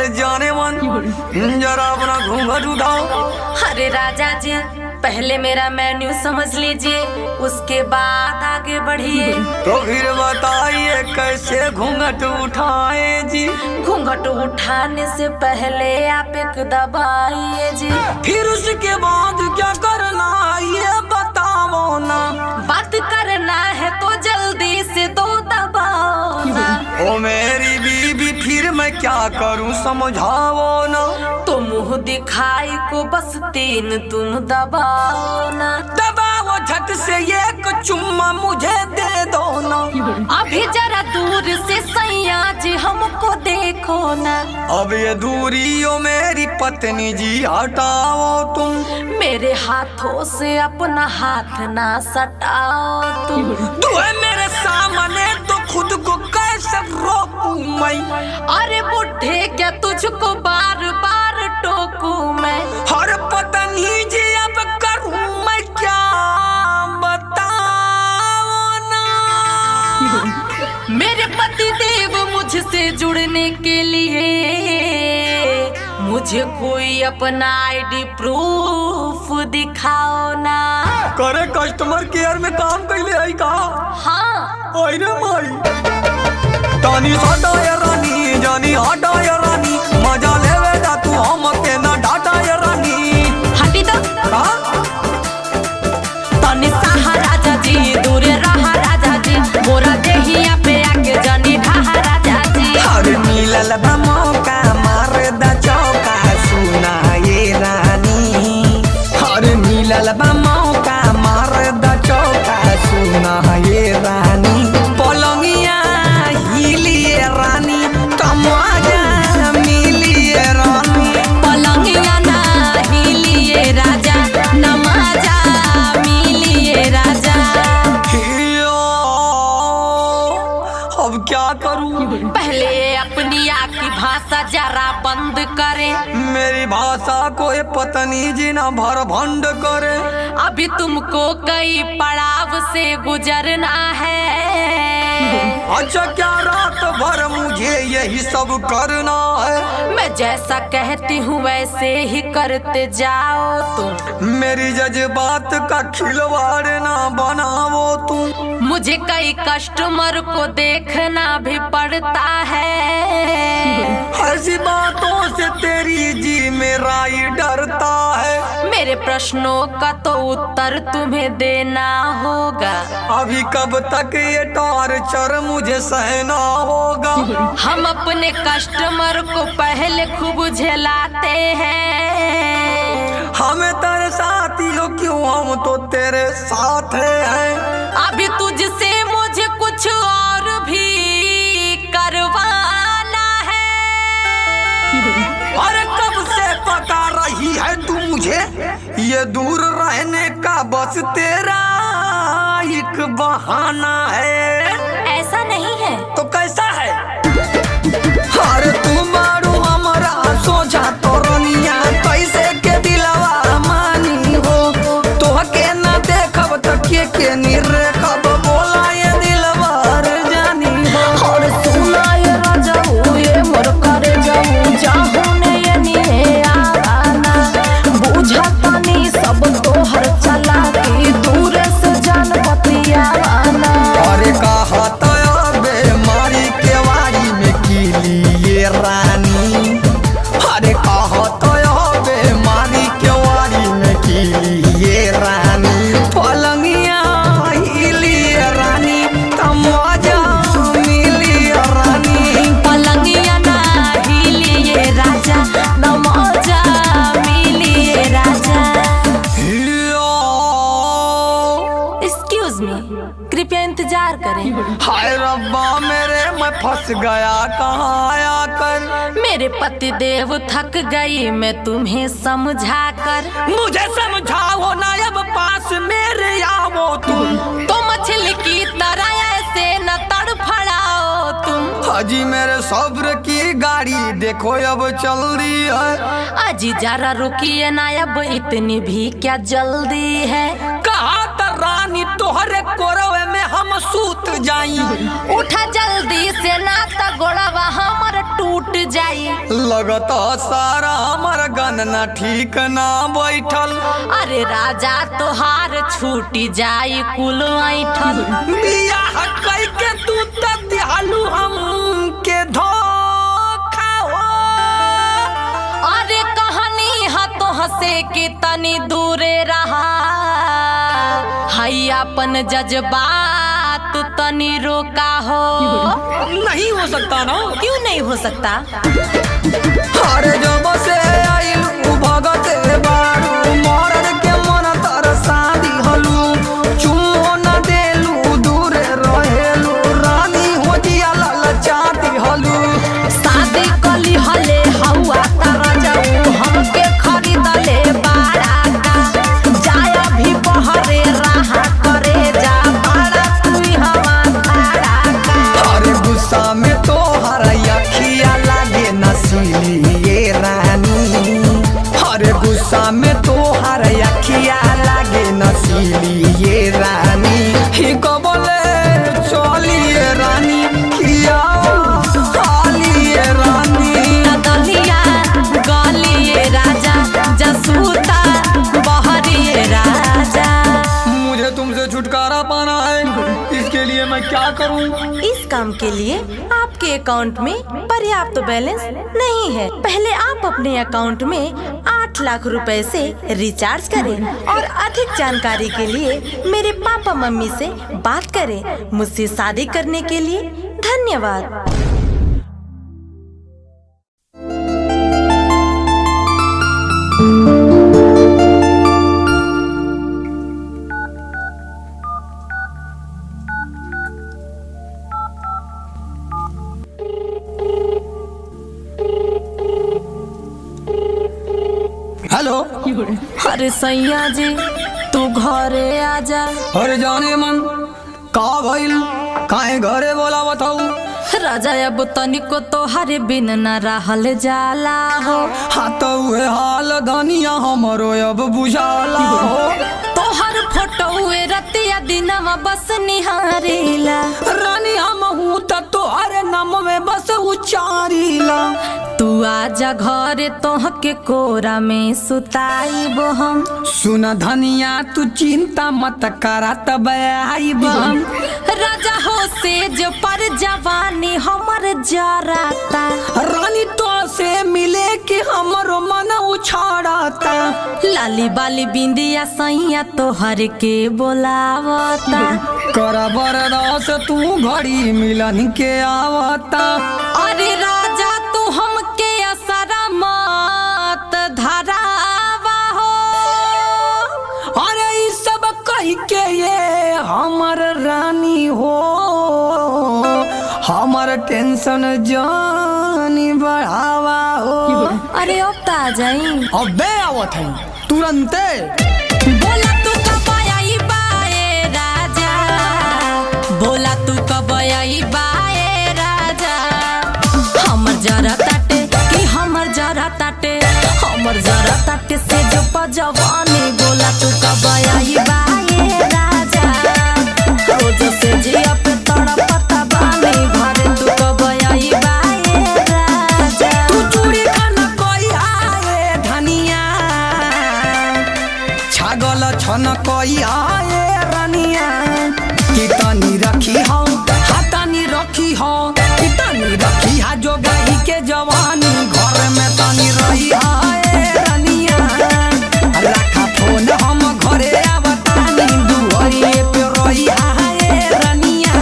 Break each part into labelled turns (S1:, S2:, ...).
S1: अरे जाने मन जरा अपना घूंघट उठाओ।
S2: अरे राजा जी, पहले मेरा मेन्यू समझ लीजिए, उसके बाद आगे बढ़िए।
S1: तो फिर बताइए कैसे घूंघट उठाए जी।
S2: घूंघट उठाने से पहले आप एक दबाइए जी।
S1: फिर उसके बाद क्या करना ये बताओ ना।
S2: बात करना है तो जल्दी से दो दबाओ ना।
S1: ओ मेरी बीबी फिर मैं क्या करूं समझाओ ना।
S2: तो मुंह दिखाई को बस 3 तुम दबाओ ना।
S1: दबाओ झट से एक चुम्मा मुझे दे दो ना।
S2: अभी जरा दूर से सैया जी हमको देखो ना।
S1: अब ये दूरी ओ मेरी पत्नी जी हटाओ तुम।
S2: मेरे हाथों से अपना हाथ ना सटाओ तुम।
S1: तू है मेरे सामने तो खुद को कैसे रोकूं मैं।
S2: अरे बुढ़े क्या तुझको बार बार टोकूं मैं।
S1: हर पत्नी जी अब करूं मैं क्या बताओ ना।
S2: मेरे पति देव मुझसे जुड़ने के लिए मुझे कोई अपना आईडी प्रूफ दिखाओ ना।
S1: करे कस्टमर केयर में काम कैले आई का।
S2: हाँ
S1: ओए रे माई तानी साडा या रानी जानी हाडा या रानी मजा लेवे जा तू हमके ना डाटा या रानी।
S2: हटी तो तनी साहा राजा जी, दूर रहा राजा जी, मोरा देहिया पे आके जानी ढहा राजा जी।
S1: अरे मिलल बा मौका मार दा चौका सुना ये रानी। अरे मिलल बा मौका मार दा चौका सुना ये रानी। पलंगिया हिलिए रानी तमाजा मिलिए रानी।
S2: पलंगिया ना हिलिए राजा, नमाजा मिलिए राजा।
S1: हियो, अब क्या करूं।
S2: पहले अपनी आकी भाषा जरा बंद करें।
S1: मेरी भाषा को ये पत्नी जी ना भर भंड करे।
S2: अभी तुमको कई पड़ाव से गुजरना है।
S1: अच्छा क्या रात भर मुझे यही सब करना है।
S2: मैं जैसा कहती हूँ वैसे ही करते जाओ तुम।
S1: मेरी जज्बात का खिलवाड़ ना बनाओ तुम।
S2: मुझे कई कस्टमर को देखना भी पड़ता है।
S1: ऐसी बातों से तेरी जी मेरा ही डरता है।
S2: मेरे प्रश्नों का तो उत्तर तुम्हें देना होगा।
S1: अभी कब तक ये टॉर्चर मुझे सहना होगा।
S2: हम अपने कस्टमर को पहले खूब झेलाते हैं।
S1: हमें तेरे साथी हो क्यों हम तो तेरे साथ हैं।
S2: अभी तुझसे मुझे कुछ और भी करवाना है।
S1: अरे कब से पता रही है तू मुझे ये दूर रहने का बस तेरा एक बहाना है।
S2: ऐसा नहीं है
S1: तो कैसा है। अरे तू मारू हमारा सोचा तो रनिया कैसे के दिलवा मानी हो। तो के ना देखब तो के निरेखब बोला ये दिलवा जानी हो।
S2: और सुना ये राजा ये मोर करे जाऊं जाहू ने ये निहे आना। बुझता नहीं सब तो हर चला के दूर से जान बतियाना।
S1: अरे कहा तो बेमारी के वारी में कीलिए रानी। अरे कहा तो बेमारी के वारी में कीलिए रानी। पलंगिया हिलिए रानी तमाजा मिलिए रानी।
S2: पलंगिया ना हिलिए राजा, नमोजा मिलिए राजा। एक्सक्यूज मी, कृपया इंतजार करें।
S1: हाय रब्बा मेरे मैं फंस गया कहाँ आया कर।
S2: मेरे पति देव थक गई मैं तुम्हें समझा कर।
S1: मुझे समझाओ ना अब पास मेरे आओ तुम।
S2: तो मछली की तरह ऐसे न तड़फड़ाओ तुम।
S1: हाजी मेरे सब्र की गाड़ी देखो अब चल रही है।
S2: अजी जरा रुकिए ना, अब इतनी भी क्या जल्दी है।
S1: कहा तो रानी तोहरे कोरवे में हम सूत जाई।
S2: उठा जल्दी से ना त गोड़वा हमर टूट जाई।
S1: लगता सारा हमर गनना ठीक ना बैठल।
S2: अरे राजा तोहार छूटी जाई कुल ऐठल।
S1: बियाह कई के तू त दिहालू हम के धोखा हो।
S2: अरे कहानी ह तो हसे के तनी दूरे रहा। हई अपन जज्बात तनी रोका हो।
S1: नहीं हो सकता ना।
S2: क्यों नहीं हो सकता?
S1: अरे जब से आइल भगत बारू मरद के मन तरसा दिहलू। चुम्मो न देलू दूरे रहेलू रानी हो जिया ललचा दिहलू।
S2: शादी कली हले हवा तारा जाऊ हमके खरीदले बाड़ा का। जाया भी बहरे रहा करे जा बाड़ा तुई हवा तारा का।
S1: अरे गुस्सा में तो हर अखिया लागे नसीली ये रानी। अरे गुस्सा में तो हर अखिया लागे नसीली ये रानी। ही कबले चलिए रानी किया खालिए रानी।
S2: दलिया गलिए राजा जसूता बहरिए राजा।
S1: मुझे तुमसे छुटकारा पाना है, इसके लिए मैं क्या करूं?
S2: इस काम के लिए आपके अकाउंट में पर्याप्त बैलेंस नहीं है। पहले आप अपने अकाउंट में 8 लाख रुपए से रिचार्ज करें और अधिक जानकारी के लिए मेरे पापा मम्मी से बात करें। मुझसे शादी करने के लिए धन्यवाद।
S1: हेलो।
S2: अरे सैया जी तू घरे आजा।
S1: अरे जाने मन का भइल काहे घरे बोला बताऊ।
S2: राजा अब तनिको तोहरे बिन न रहल जाला हो।
S1: हाँ तो उहे हाल धनिया हमरो अब बुझाला हो।
S2: तोहर फोटो रतिया दिनवा बस निहारेला।
S1: रानी हम हूँ तोहरे नाम में बस उचारीला।
S2: तू आजा घरे तोहके कोरा में सुताइबो हम।
S1: सुन धनिया तू चिंता मत करा तब आइब हम।
S2: राजा हो सेज पर जवानी हमर जराता।
S1: रानी तो से मिले कि हमरो मन उछाड़ता।
S2: लाली बाली बिंदिया सैया तोहर के बोलावता।
S1: कर बरदास तू घड़ी मिलन के आवता।
S2: अरे राजा तू हमके असरा मत धरावा हो।
S1: अरे ई सब कह के ये हमर रानी हो। हमर टेंशन जानी बढ़ावा हो।
S2: अरे अब तो आ जाई।
S1: अबे आवत है तुरंते।
S2: बोला तू कब आई बाए राजा। बोला तू कब आई बाए राजा। हमर जरा ताटे कि हमर जरा ताटे। हमर जरा ताटे से जो पजवानी। बोला तू कब आई बाए राजा। रोज से जिया पे तड़पता बानी। घरे तू कब आई बाए राजा।
S1: तू चूड़ी खाना कोई आए धनिया। छागल छन कोई आए रनिया। कितनी रखी हो हाथानी रखी हो। कितनी रखी हा जो गई के जवानी। घर में तनी रही आए रनिया। रखा फोन हम घरे आवतानी। दुआरिए पे रही आए रनिया।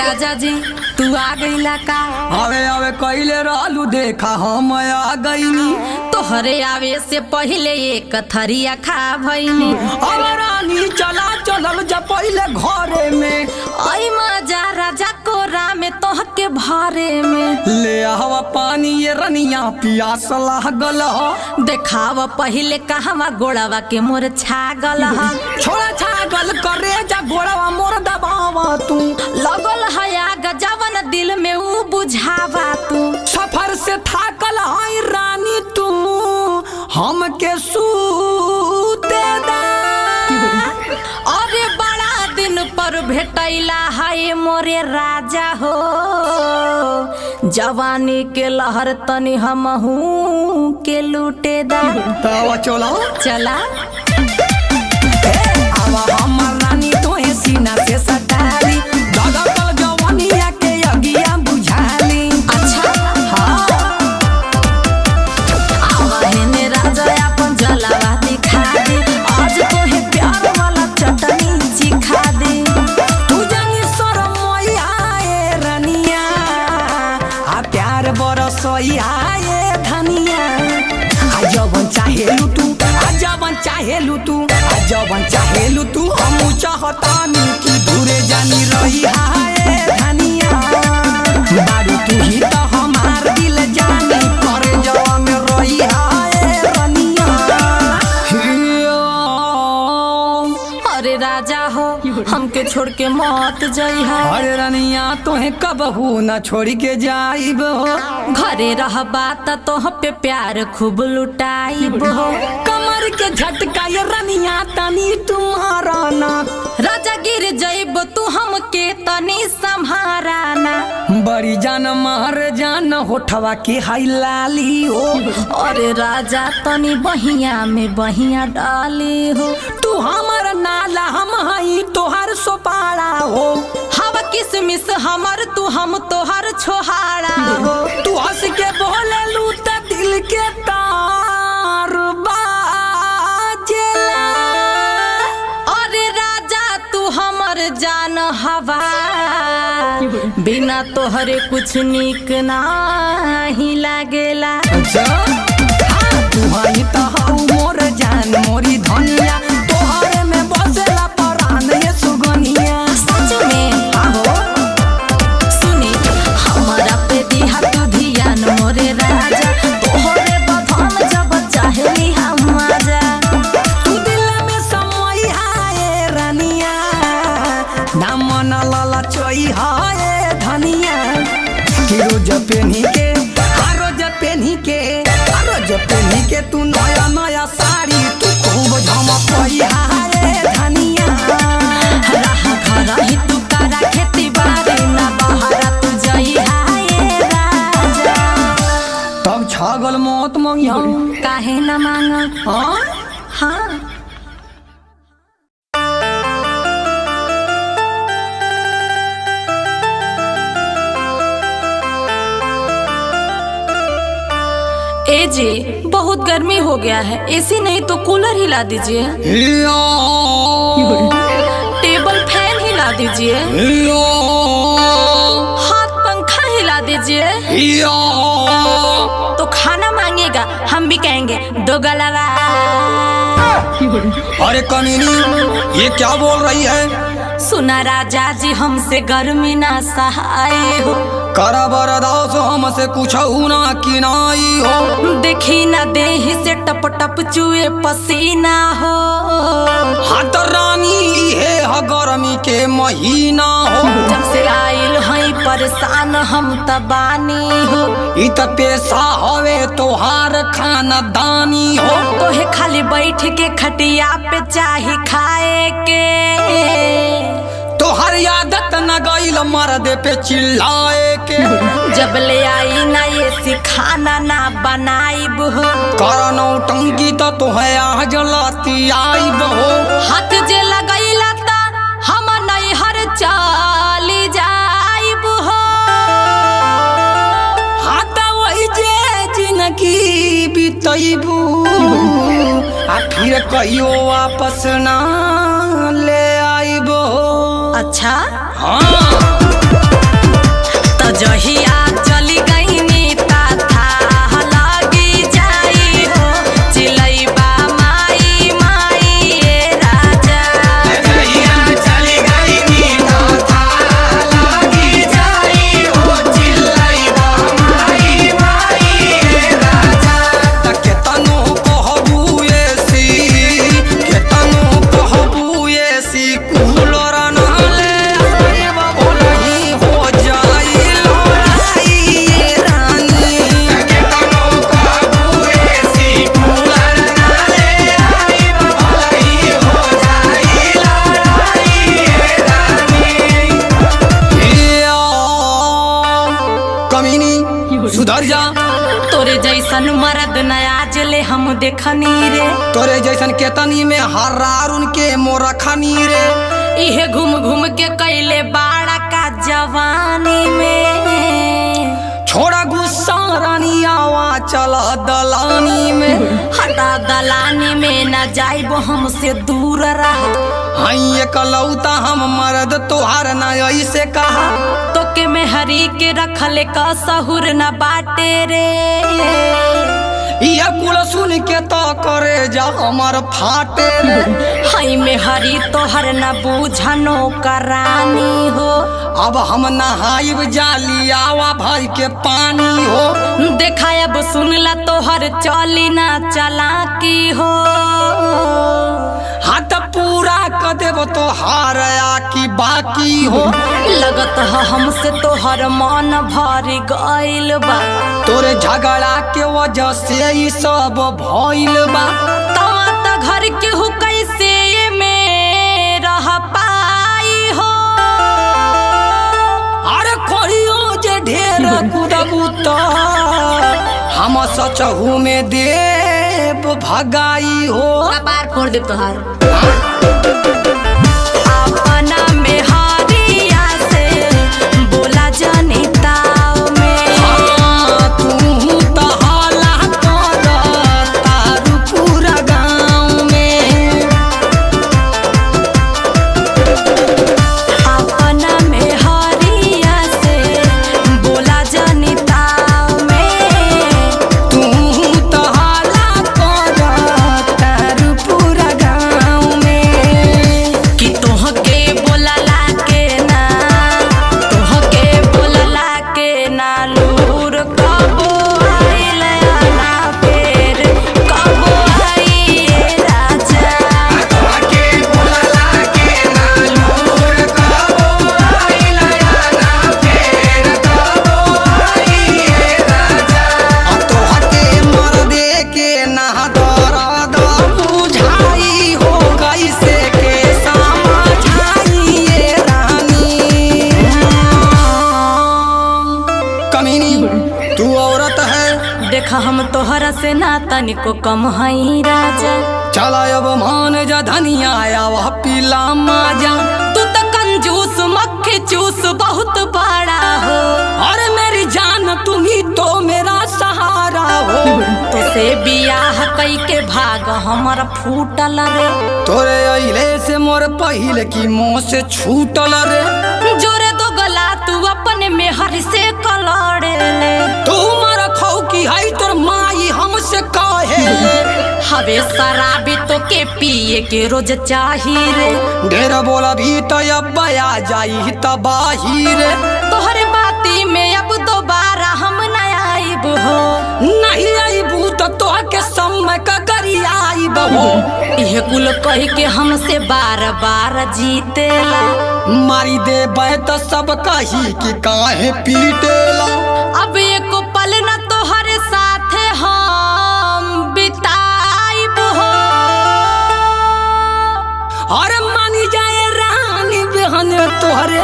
S2: राजा जी तू आ गईला का?
S1: अवे अवे कइले रहलू देखा हम आ गईनी।
S2: तोहरे आवे से पहले एक थरिया खा भईनी।
S1: अब रानी चला चलल जा पहले घरे में।
S2: आई मजा राजा कोरा में तोहके भरे में।
S1: ले आवा पानी ये रनिया पियास लागल ह।
S2: देखावा पहले कहवा गोड़वा के मोर छागल ह।
S1: छोड़ा छागल करे जा गोड़वा मोर दबावा तू।
S2: लगल हया गजवन दिल में ऊ बुझावा तू।
S1: सफर से थाकल है रानी तू हमके सूते दा।
S2: अरे बड़ा दिन पर भेटैला है मोरे राजा हो। जवानी के लहर तनी हमहू के लूटे दा।
S1: तवा चलो
S2: चला
S1: आवा हमर रानी तोहे सीना से सटाली। दादा कल जवानिया के अगिया बुझाली।
S2: अच्छा
S1: हाँ
S2: आवा हेने राजा अपन जलावा दिखा दे। आज तोहे प्यार वाला चटनी चिखा दे।
S1: तू जानी शरमैया ए रनिया आ प्यार बरसैया ए धनिया। आ जवन चाहेलू तू आ जवन चाहेलू तू आ जवन चाहेलू तू हम चाहतानी कि दूरे जानी रही हाय धनिया। बारू तू ही तो हमार दिल जानी करे जवा में रही हाय रनिया।
S2: अरे राजा हो हमके छोड़ के मत जइहा।
S1: अरे रनिया तोहे कबहू न छोड़ के जाइब हो।
S2: घरे रहबा त तोह पे प्यार खूब लुटाइब हो।
S1: कमर के झटका ये रनिया तनी तुम्हारा ना।
S2: राजा गिर जइब तू हमके तनी संभारा ना।
S1: बड़ी जान मार जान होठवा के हाई लाली हो।
S2: अरे राजा तनी बहिया में बहिया डाली हो।
S1: तू हमर नाला हम हई तोहर सोपाड़ा हो।
S2: हवा किसमिस हमर तू हम तोहर छोहाड़ा हो।
S1: तू हंस के बोले लू त दिल के तार बाजेला।
S2: अरे राजा तू हमर जान हवा। बिना तोहरे कुछ नीक नाही लागेला।
S1: अच्छा हाँ तू हई त हऊ मोर जान मोरी धनिया। तोहरे में बसेला परान ये सुगनिया।
S2: सच में
S1: आहो
S2: सुनी हमारा पे दिहा तू ध्यान मोरे राजा। तोहरे बधन जब चाहेली हम आजा।
S1: तू दिल में समय हाय रनिया ना मन लाला चोई हाय धनिया। कि रोज पेन्ही के रोज पेन्ही के रोज पेन्ही के तू नया नया साड़ी तू खूब झमकई हाय धनिया।
S2: राह घर ही तू करा खेती बाड़ी ना बहरा तू जई हाय राजा।
S1: तब छागल मौत मंगिया।
S2: काहे न मांग
S1: हाँ
S2: हाँ ए जी बहुत गर्मी हो गया है। एसी नहीं तो कूलर हिला दीजिए। टेबल फैन हिला दीजिए। हाथ पंखा हिला दीजिए। तो खाना मांगेगा हम भी कहेंगे दो गलवा।
S1: अरे कमीनी ये क्या बोल रही है?
S2: सुना राजा जी हमसे गर्मी ना सहाय हो।
S1: करा बरदास हमसे कुछ ना किनाई हो।
S2: देखी ना देही से टप टप चुए पसीना हो।
S1: हाथ रानी है गर्मी के महीना हो।
S2: जब से आइल हई परेशान हम तबानी हो।
S1: इ त पेशा हवे तोहार खानदानी हो।
S2: तोहे खाली बैठ के खटिया पे चाही खाए के।
S1: तोहर आदत न गइल मर्दे पे चिल्लाए के।
S2: जब ले आई ना ये सिखाना ना बनाइब हो।
S1: करनो टंकी तो तोहे आ जलाती आइब हो।
S2: हाथ जे लगैला ता हम नहीं हर चाली जाइब हो।
S1: हाथ वही जे जिनकी बितैबू आ फिर कहियो वापस ना ले आइब हो।
S2: अच्छा
S1: हाँ सुधर जा।
S2: तोरे जैसन मर्द नया जले हम देखनी रे,
S1: तोरे जैसन केतनी में हरार उनके मोरा खनी रे।
S2: इहे घूम घूम के कैले बाड़ा का जवानी में।
S1: छोड़ा गुस्सा रानी आवा चला दलानी में।
S2: हटा दलानी में न जाइबो हमसे दूर रहा।
S1: हई एकलौता हम मर्द तोहार ना ऐसे कहा।
S2: तो के में हरी के रखले का सहुर न बाटे रे।
S1: ये कुल सुन के तो करे जा हमर फाटे रे।
S2: हई में हरी तोहर न बूझनो करानी हो।
S1: अब हम नहाइब जाली आवा भाई के पानी हो।
S2: देखा अब सुनला तोहर चली ना चलाकी हो।
S1: हाथ पूरा कर देव तो हारया की बाकी हो।
S2: लगत है हमसे तोहर मन भर गइल बा।
S1: तोरे झगड़ा के वजह से ही सब भइल बा।
S2: तो घर के हो कैसे में रह पाई हो।
S1: अरे खोरियो जे ढेर कुदबू तो हम सचहू में देव भगाई हो।
S2: बार फोड़ दे तोहार। अपना में हारिया से बोला जानी ताव में।
S1: हाँ, तू तो हाला कर तारू पूरा गाँव में।
S2: अपना में हारिया से बोला जानी ताव में।
S1: तू तो हाला कर तारू पूरा गाँव में।
S2: कि तोहके बोलला के ना, तोहके बोलला के ना लूर कबो आइल ना फेर कबो आई राजा।
S1: के बोलला के ना लूर कबो आइल ना फेर कबो आई राजा। तोहके मर्दे के ना दर्द बुझाई हो कैसे के समझाई ये रानी। कमीनी तू औरत है।
S2: देखा हम तोहरा से ना तनिको कम हई राजा।
S1: चला अब मान जा धनिया आवा पीला माजा।
S2: तू तो कंजूस मक्खी चूस बहुत बड़ा हो।
S1: अरे मेरी जान तुम ही तो मेरा सहारा हो।
S2: तो से बियाह कई के भाग हमर फूटल रे।
S1: तोरे अइले से मोर पहिले की मुँह से छूटल रे।
S2: जोरे दो गला तू अपने में हर से कलड़े ले।
S1: तू मर खौ की है तोर माई हमसे कहे ले।
S2: हवे शराबी तो के पिए के रोज चाहिए रे।
S1: ढेर बोला भी तो अब आ जाई तबाही रे।
S2: तोहरे बाती में अब दोबारा हम न आइब हो।
S1: नहीं आईबू तो तोह के समय का करी आईब हो।
S2: यह कुल कह के हमसे बार बार जीतेला।
S1: मारी दे तो सब कही कि काहे पीटेला।
S2: अब एक पल न तोहरे साथे हम बिताइब हो।
S1: अरे मानी जाए रानी बहन तोहरे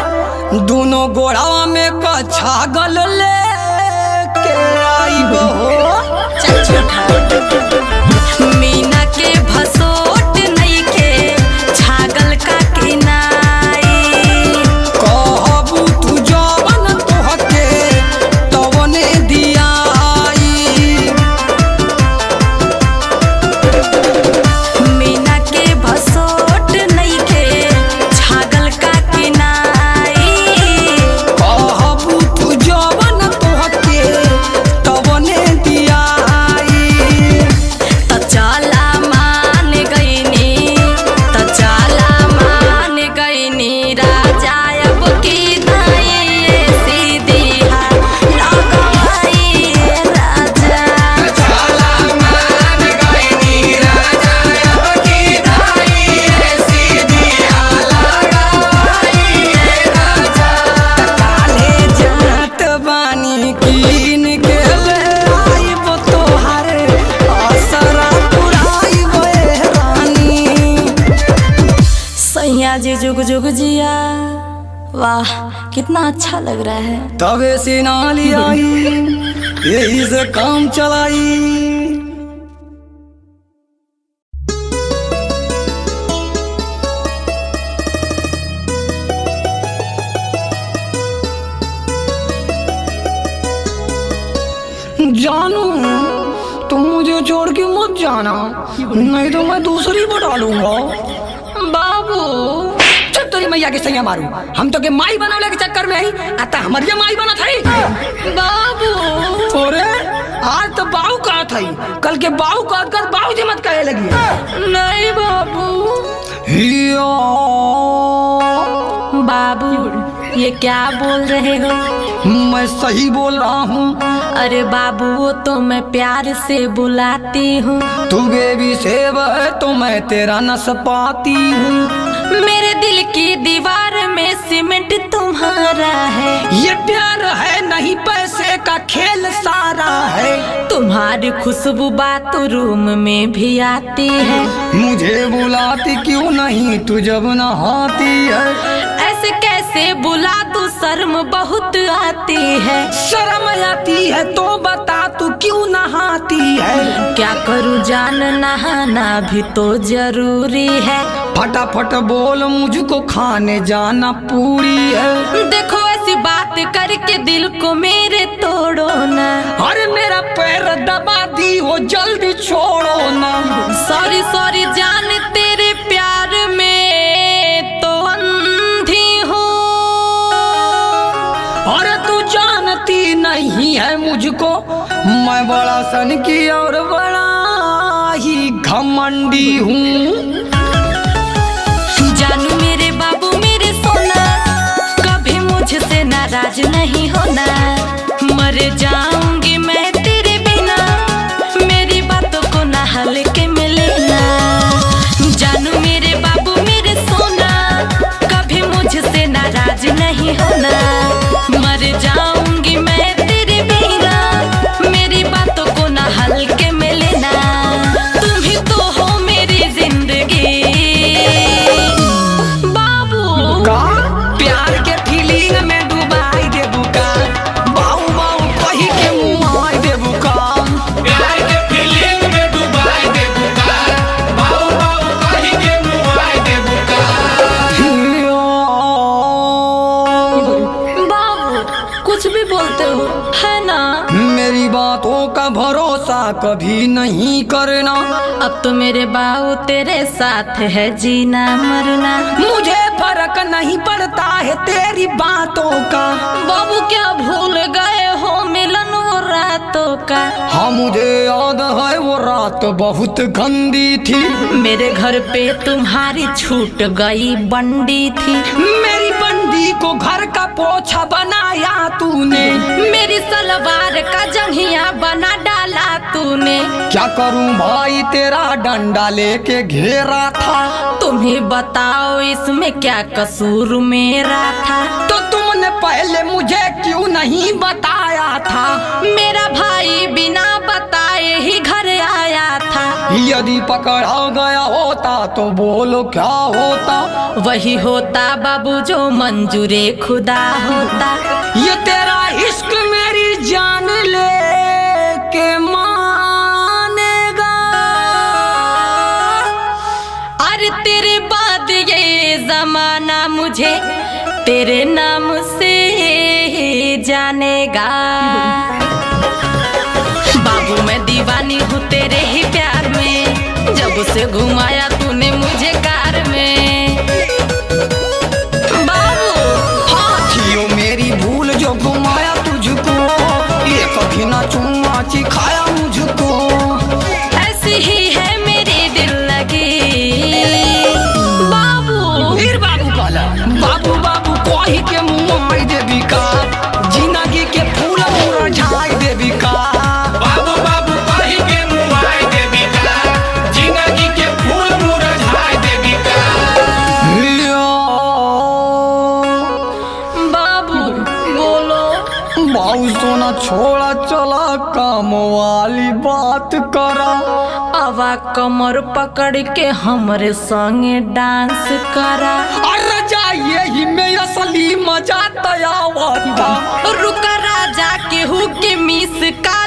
S1: दोनों गोड़ावा में का छागल ले के आईब हो।
S2: चल छोटा मीना के भसोट नहीं के छागल का किनाई।
S1: कहबू तू जवन तोहके तवने दियाई।
S2: मीना के भसोट नहीं के छागल का किनाई।
S1: कहबू तू जवन तोहके तवने दियाई।
S2: त चला मान गईनी, त चला मान गईनी राजा अब की दाई सीधी लगवाई राजा।
S1: चला मान गईनी राजा अब की दाई सीधी लगाई राजा। काले जात बानी कीन के ले आईब तोहारे असरा पुराईब रानी।
S2: सैया जी जुग जुग जिया। वाह कितना अच्छा लग रहा है।
S1: तबे से नाली आई यही से काम चलाई। जानू तुम मुझे छोड़ के मत जाना, नहीं तो मैं दूसरी बना लूंगा।
S2: बाबू
S1: चल तेरी मैया के सैया मारू, हम तो के माई बनाने के चक्कर में आई आता हमारी माई बना था।
S2: बाबू
S1: अरे आज तो बाऊ कहा था, कल के बाऊ कहा कर बाऊ जी मत कहे लगी।
S2: नहीं बाबू। बाबू ये क्या बोल रहे हो?
S1: मैं सही बोल रहा हूँ।
S2: अरे बाबू वो तो मैं प्यार से बुलाती हूँ।
S1: तू बेबी सेब है तो मैं तेरा नस पाती हूँ।
S2: मेरे दिल की दीवार में सीमेंट तुम्हारा है।
S1: ये प्यार है नहीं पैसे का खेल सारा है।
S2: तुम्हारी खुशबू बाथरूम में भी आती है।
S1: मुझे बुलाती क्यों नहीं तू जब नहाती है?
S2: ऐसे कैसे बुला तू, शर्म बहुत आती है।
S1: शर्म आती है तो बता तू क्यों नहाती है?
S2: क्या करूँ जान, नहाना भी तो जरूरी है।
S1: फटाफट बोल मुझको खाने जाना पूरी है।
S2: देखो ऐसी बात करके दिल को मेरे तोड़ो ना।
S1: अरे मेरा पैर दबा दी हो जल्दी छोड़ो ना।
S2: सॉरी सॉरी जान तेरे प्यार में तो अंधी हूँ।
S1: अरे तू जानती नहीं है मुझको, मैं बड़ा सन की और बड़ा ही घमंडी हूँ।
S2: जानू मेरे बाबू मेरे सोना, कभी मुझसे नाराज नहीं होना। मर जाऊंगी मैं तेरे बिना, मेरी बातों को ना हल्के में लेना। जानू मेरे बाबू मेरे सोना, कभी मुझसे नाराज नहीं होना। मर जाऊंगी मैं तेरे बिना, मेरी बातों को ना हल्के में लेना। तुम ही तो हो मेरी जिंदगी।
S1: का प्यार के फीलिंग में डुबाई देबू का, बाऊ बाऊ कही के मुआई देबू का।
S3: प्यार के फीलिंग में डुबाई देबू का, बाऊ बाऊ कही के मुआई देबू का।
S2: बाबू कुछ भी बोलते हो है ना?
S1: मेरी बातों का भरोसा कभी नहीं करना।
S2: अब तो मेरे बाबू तेरे साथ है जीना मरना।
S1: मुझे फर्क नहीं पड़ता है तेरी बातों का।
S2: बाबू क्या भूल गए हो मिलन वो रातों का?
S1: हाँ मुझे याद है वो रात बहुत गंदी थी।
S2: मेरे घर पे तुम्हारी छूट गई बंडी थी।
S1: मेरी बंदी को घर का पोछा बनाया तूने।
S2: मेरी सलवार का जंघिया बना डाला तूने।
S1: क्या करूं भाई तेरा डंडा लेके घेरा था।
S2: तुम्हें बताओ इसमें क्या कसूर मेरा था?
S1: तो तुमने पहले मुझे क्यों नहीं बताया था?
S2: मेरा भाई बिना बताए ही घर आया था।
S1: यदि पकड़ा गया होता तो बोलो क्या होता?
S2: वही होता बाबू जो मंजूरे खुदा होता।
S1: ये तेरा इश्क मेरी जान ले के मानेगा।
S2: अरे तेरे बाद ये जमाना मुझे तेरे नाम से जानेगा। बाबू मैं दीवानी हूँ तेरे ही प्यार में, जब से घुमाया तूने मुझे कार में। बाबू
S1: हाथियों मेरी भूल जो घुमाया तुझको, ये कभी ना चुम्मा चिखाया मुझको।
S2: ऐसी ही है मेरी दिल लगी। बाबू
S1: फिर बाबू काला बाबू बाबू कोही के मुँह देवी का, जिंदगी के फूल मुरझाई देवी का।
S3: बाबू बाबू कही के मुआई देबी का, जिंदगी के फूल मुरझाई देबी का।
S2: बाबू बोलो।
S1: बाबू सोना छोड़ा चला काम वाली बात करा।
S2: आवा कमर पकड़ के हमरे संगे डांस करा।
S1: अरे जाइए ही में असली मजा तयावता।
S2: रुका राजा केहू के मिस का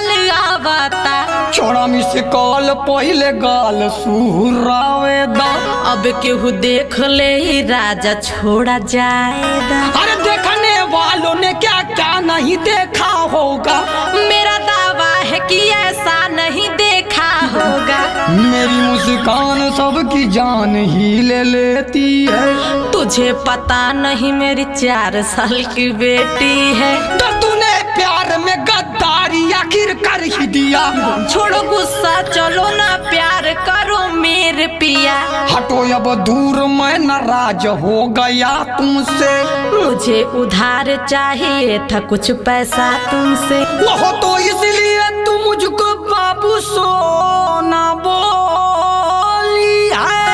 S1: कॉल पहले गाल सुरावे दा।
S2: अब केहू देख ले ही राजा छोड़ा जाएगा।
S1: अरे देखने वालों ने क्या क्या नहीं देखा होगा।
S2: मेरा दावा है कि ऐसा नहीं देखा होगा।
S1: मेरी मुस्कान सबकी जान ही ले लेती है।
S2: तुझे पता नहीं मेरी 4 साल की बेटी है।
S1: तो तूने प्यार में गद्दारी आखिर कर ही दिया।
S2: छोड़ो गुस्सा चलो ना प्यार करो मेरे पिया।
S1: हटो अब दूर मैं नाराज हो गया तुमसे।
S2: मुझे उधार चाहिए था कुछ पैसा तुमसे।
S1: वो तो इसलिए तुम मुझको बाबू सोना बोली है।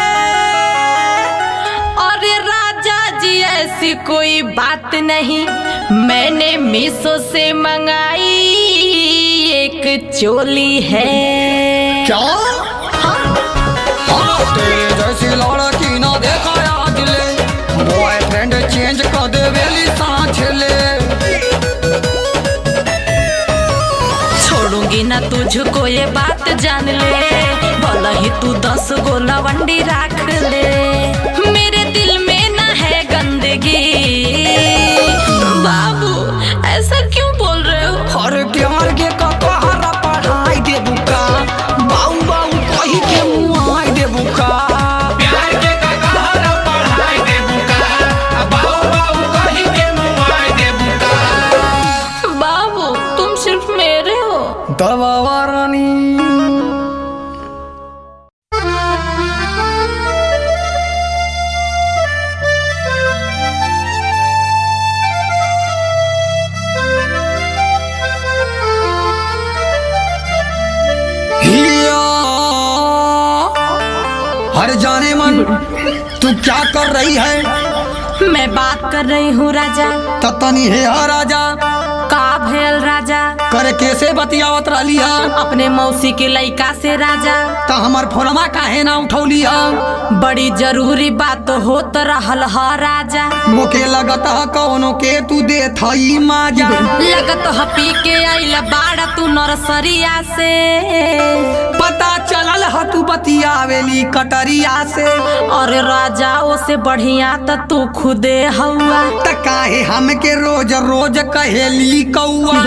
S2: अरे राजा जी ऐसी कोई बात नहीं। मैंने मीशो से मंगाई एक चोली है।
S1: क्या? हाँ, तेरे जैसी लड़की ना देखा आज ले। बॉयफ्रेंड चेंज कर दे वेली सांझ ले।
S2: छोड़ूंगी ना तुझको ये बात जान ले। भला ही तू 10 गो लवंडी रख ले। मेरे दिल में ना है गंदगी। बाबू ऐसा क्यों बोल रहे हो?
S1: हर प्यार के कपहरा पढ़ाई दे बुका। बाऊ बाऊ कही के मुआई दे बुका।
S3: प्यार के ककहरा पढ़ाई दे बुका। बाऊ बाऊ कही के मुआई दे बुका।
S2: बाबू तुम सिर्फ मेरे हो।
S1: दवा रानी। हर जाने मन तू क्या कर रही है?
S2: मैं बात कर रही हूँ राजा।
S1: ततनी है राजा।
S2: का भेल राजा?
S1: करे कैसे बतियावत रहिया?
S2: अपने मौसी के लइका से राजा।
S1: ता हमर फोनमा काहे ना उठौलिया?
S2: बड़ी जरूरी बात होत रहल ह राजा।
S1: मोके लगत ह कौनो के तू दे थई माजा।
S2: लगत ह पी के आइल बाड़ा तू नर्सरिया से।
S1: पता चलल ह तू बतियावेली कटरिया से।
S2: और राजा ओसे बढ़िया त तू खुदे हवा।
S1: त काहे हमके रोज रोज कहेली कौआ?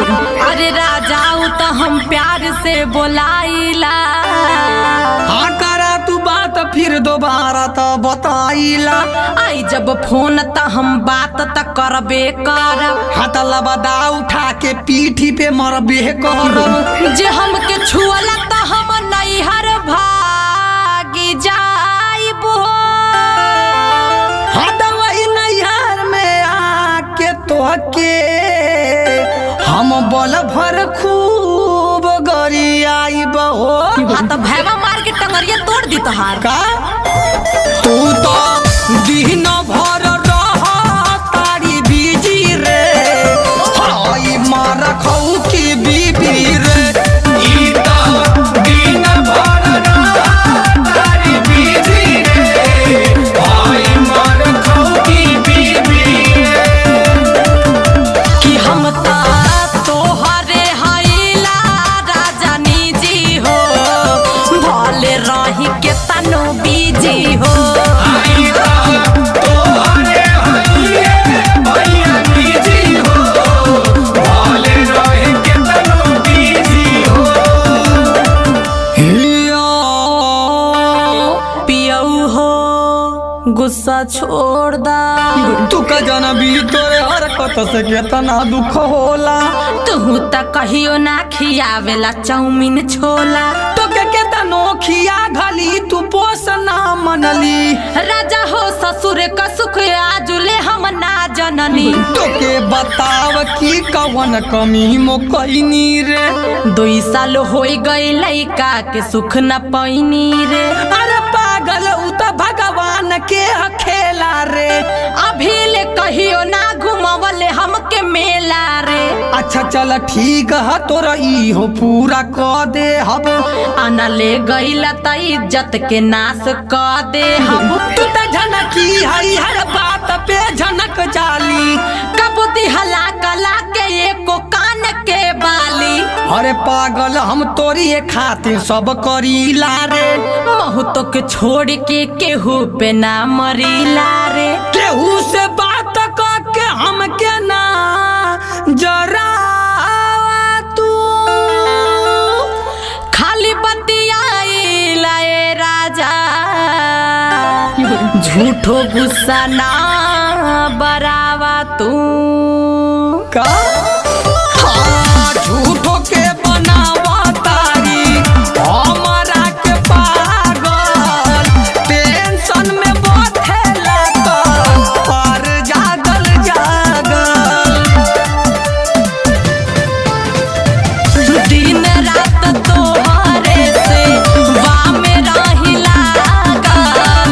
S2: अरे राजा उ त हम प्यार से बोलाइला।
S1: हाँ करा तू बात फिर दोबारा त बताइला।
S2: आई जब फोन त हम बात त करबे करब।
S1: हाथ लबदा उठा के पीठी पे मरबे करब।
S2: जे हमके छुअला त हम नैहर भागी जाइबो।
S1: हाँ त वही नैहर में आके तोहके हम बल भर खूब गरियाइब हो।
S2: हाँ तो भैवा मार के टंगरिया तोड़ दी तोहार।
S1: का तू तो दिन भर रह तारी बीजी रे। हाय मार खऊ की बीबी रे।
S3: ई तो दिन भर तारी बीजी रे। भाई मार खाऊ की बीबी रे।
S2: कि हम ता तोहरे हईला राजा निजी हो। भले रही के तनु बीजी हो।
S3: आई तो तोहरे हइए भैया बीजी हो। भले रहे के तनो बीजी हो।
S1: हिया
S2: पियऊ हो गुस्सा छोड़ दा।
S1: तू का जाना भी तोरे हरकत से केतना दुख होला।
S2: तू त कहियो ना खियावेला चाउमीन छोला।
S1: तो के केतनो खिया घली तू पोस ना मनली।
S2: राजा हो ससुर का सुख आजुले हम ना जननी।
S1: तो के बताव की कवन कमी मो कइनी रे।
S2: 2 साल हो गई लइका के सुख न पैनी रे।
S1: अरे पागल उ त भगवान के खेला रे।
S2: अभी ले कहियो ना घुमावले हमके मेला रे।
S1: अच्छा चल ठीक है तोरा ई हो पूरा क दे हब।
S2: आना ले गईला त इज्जत के नाश क दे हम।
S1: तू त झनकी हई हर बात पे झनक जाली।
S2: कबूती हला कला के एको कान के बाली।
S1: अरे पागल हम तोरी खातिर सब करीला रे।
S2: महतो के छोड़ के केहू पे ना मरीला रे।
S1: केहू से बात करके हमके ना जरा तू
S2: खाली बतियाइला ए राजा, झूठो गुस्सा ना बरावा तू
S1: का हाँ, झूठो के बनावा तारी हमरा के पागल। टेंशन में बैठेला तो पर जागल जागल।
S2: दिन रात तोहरे से वामे रही लागल।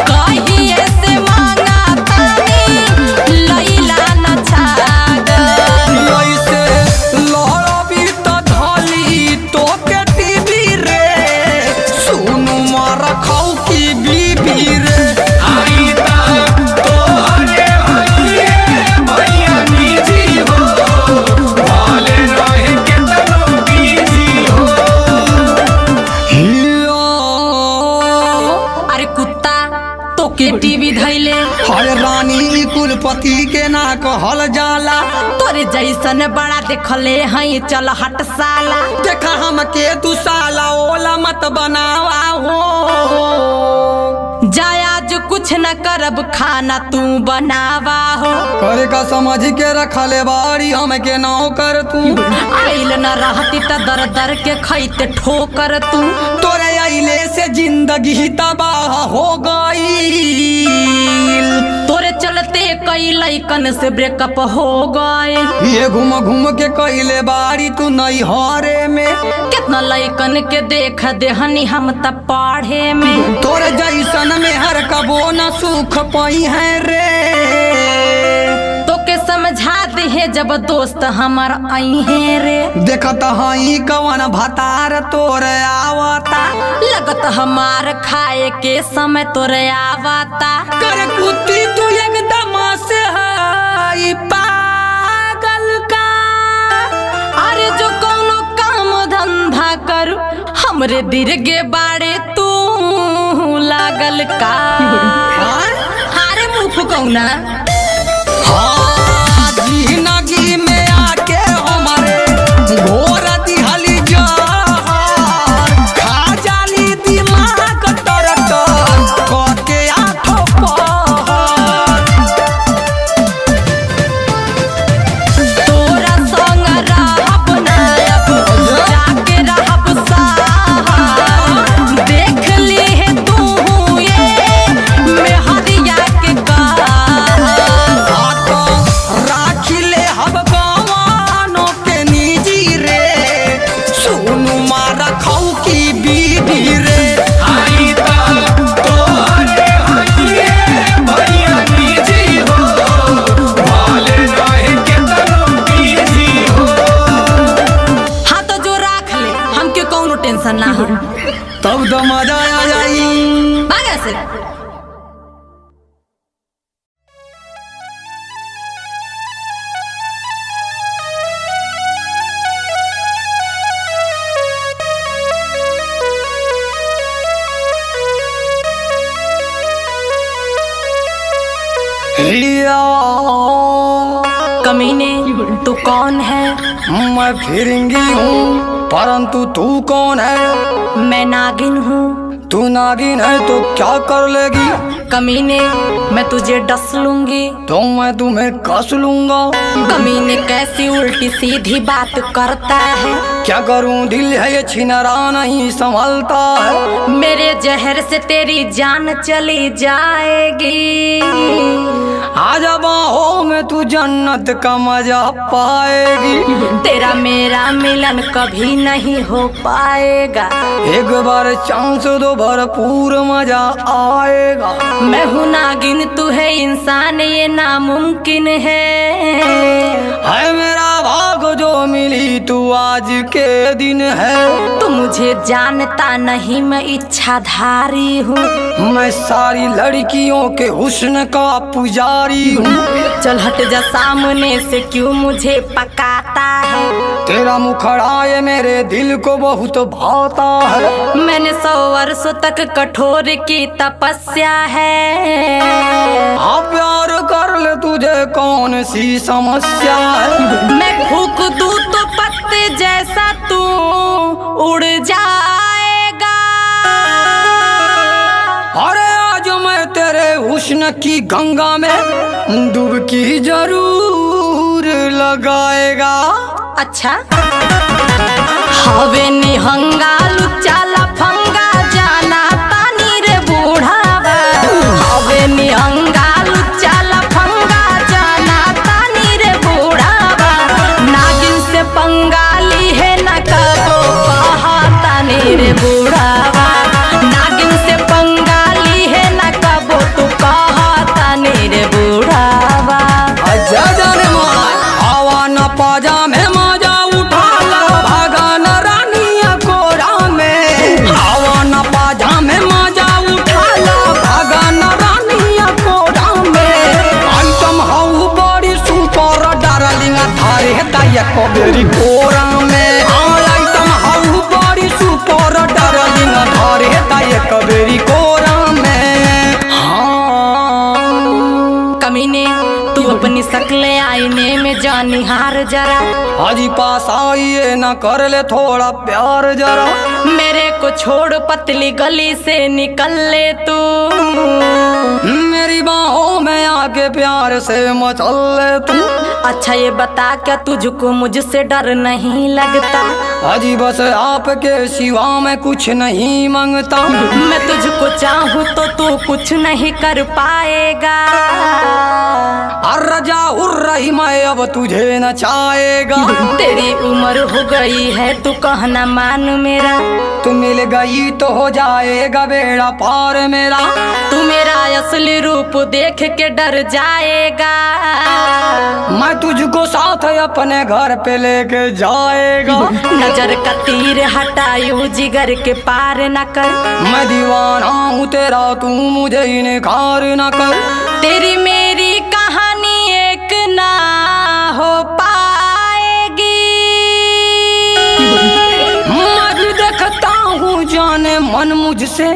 S2: कहिए से मांगा तानी लैला न छागल।
S1: ऐसे लड़बी तो धली तो के टीवी रे। सुनु मार खाऊ की बीबी रे।
S3: आई ता तोहरे भइए भैया निजी हो, भले रहे केतनो बिजी हो।
S1: हिया
S2: अरे कुत्ता तो के टीवी धैले,
S1: हर रानी कुलपति के ना कहल जाला।
S2: तोरे जैसन बड़ा देखले हई चल हट साला।
S1: देखा हमके तू साला ओला मत बनावा हो।
S2: जाय आज कुछ न करब खाना तू बनावा हो।
S1: करे का समझ के रखले बाड़ी हमके नाव कर तू।
S2: आइल न रहती त दर दर के खैते ठोकर तू।
S1: तोरे आइले से जिंदगी तबाह हो गई।
S2: तोरे चलते कई लइकन से ब्रेकअप हो गए।
S1: ये घूम घूम के कइले बाड़ी तू नहीं हारे में।
S2: कितना लइकन के देख देहनी हम त पढ़े में।
S1: तोरे जैसन में हर कबो न सुख पाई है रे।
S2: तो के समझा दे जब दोस्त हमार आई है रे।
S1: देखत हई कवन भतार तोरे आवता।
S2: लगत हमार खाए के समय तोरे आवता।
S1: कर कुत्ती तू एकदम से हई पागल का।
S2: अरे जो कौनो काम धंधा कर हमरे दिरगे बाड़े तू लागल का। अरे मुँह फुकौना
S1: हाँ, जिंदगी में आके हमारे घोर दिहली जहर। खा जाली दिमाग तर करके आठों पहर।
S2: तोरा संग रहब ना अब जाके रहब साहब। देख ली है तू ये मेहरिया के कहर।
S1: राखिले हब गवानो के निजी रे। सुनु मारा खाऊ की बीबी रे।
S3: आई ता तोहरे भइए भैया निजी हो, भले रहे केतनो बिजी हो।
S2: हाँ तो जो राख ले हमके कौनो टेंशन ना हो।
S1: तब तो मजा आ जाई।
S2: भागा से
S1: लिया
S2: कमीने तू कौन है?
S1: मैं फिरंगी हूँ परंतु तू कौन है?
S2: मैं नागिन हूँ।
S1: तू नागिन है तो क्या कर लेगी?
S2: कमीने मैं तुझे डस लूंगी।
S1: तो मैं तुम्हें कस लूंगा।
S2: कमीने कैसी उल्टी सीधी बात करता है।
S1: क्या करूं दिल है ये छिनरा नहीं संभलता है।
S2: मेरे जहर से तेरी जान चली जाएगी।
S1: आजा बाहों में तू जन्नत का मजा पाएगी।
S2: तेरा मेरा मिलन कभी नहीं हो पाएगा।
S1: एक बार चांस दो भरपूर मजा आएगा।
S2: मैं हूँ नागिन तू है इंसान ये नामुमकिन है।
S1: मेरा भाग जो मिली ही तू आज के दिन है।
S2: तू मुझे जानता नहीं, मैं इच्छाधारी हूँ।
S1: मैं सारी लड़कियों के हुस्न का पुजारी हूँ।
S2: चल हट जा सामने से, क्यों मुझे पकाता है।
S1: तेरा मुखड़ा ये मेरे दिल को बहुत भाता है।
S2: मैंने 100 वर्षों तक कठोर की तपस्या है।
S1: आप प्यार कर ले, तुझे कौन सी समस्या है।
S2: मैं फूक दूं तो पत्ते जैसा तू उड़ जाएगा।
S1: अरे आज मैं तेरे हुस्न की गंगा में डुबकी जरूर लगाएगा।
S2: अच्छा हवे निहंगा लुच्चा लफंगा जाना तानी रे बूढ़ावा। हवे निहंगा लुच्चा लफंगा जाना तानी रे बूढ़ावा। नागिन से पंगाली है न कबो कहा तानी रे बूढ़ावा। नागिन से पंगाली है न कबो तू कहा तानी रे बूढ़ावा।
S1: अच्छा जाने मार हवा न पाजा में मजा उठा ला, भागा न रानिया कोरा में। हवा न पाजा में मजा उठा ला, भागा न रानिया कोरा में। आइटम हाउ बड़ी सुपर डार्लिंग थारे ताया कबेरी कोरा में। आइटम हाउ बड़ी सुपर डार्लिंग थारे ताया कबेरी कोरा में। हाँ
S2: कमीने तू अपनी शक्लें आईने में जा निहार जरा।
S1: हाजी पास आइए न कर ले थोड़ा प्यार जरा।
S2: मेरे को छोड़ पतली गली से निकल ले तू।
S1: मेरी बाहों में आके प्यार से मचल ले तू।
S2: अच्छा ये बता क्या तुझको मुझसे डर नहीं लगता।
S1: हाजी बस आपके सिवा मैं कुछ नहीं मांगता।
S2: मैं तुझको चाहूँ तो तू कुछ नहीं कर पाएगा।
S1: रजा उड़ रही मैं अब तुझे न चाहेगा।
S2: तेरी उम्र हो गई है तू कहना मान मेरा।
S1: तू मिल गई तो हो जाएगा बेड़ा पार मेरा।
S2: तू मेरा असली रूप देख के डर जाएगा।
S1: मैं तुझको साथ अपने घर पे लेके जाएगा।
S2: नजर का तीर हटायू जिगर के पार न कर।
S1: मैं दीवाना हूँ तेरा, तू मुझे इनकार न कर।
S2: तेरी मेरी कहानी एक ना हो पाएगी।
S1: मैं भी देखता हूँ जाने मन मुझसे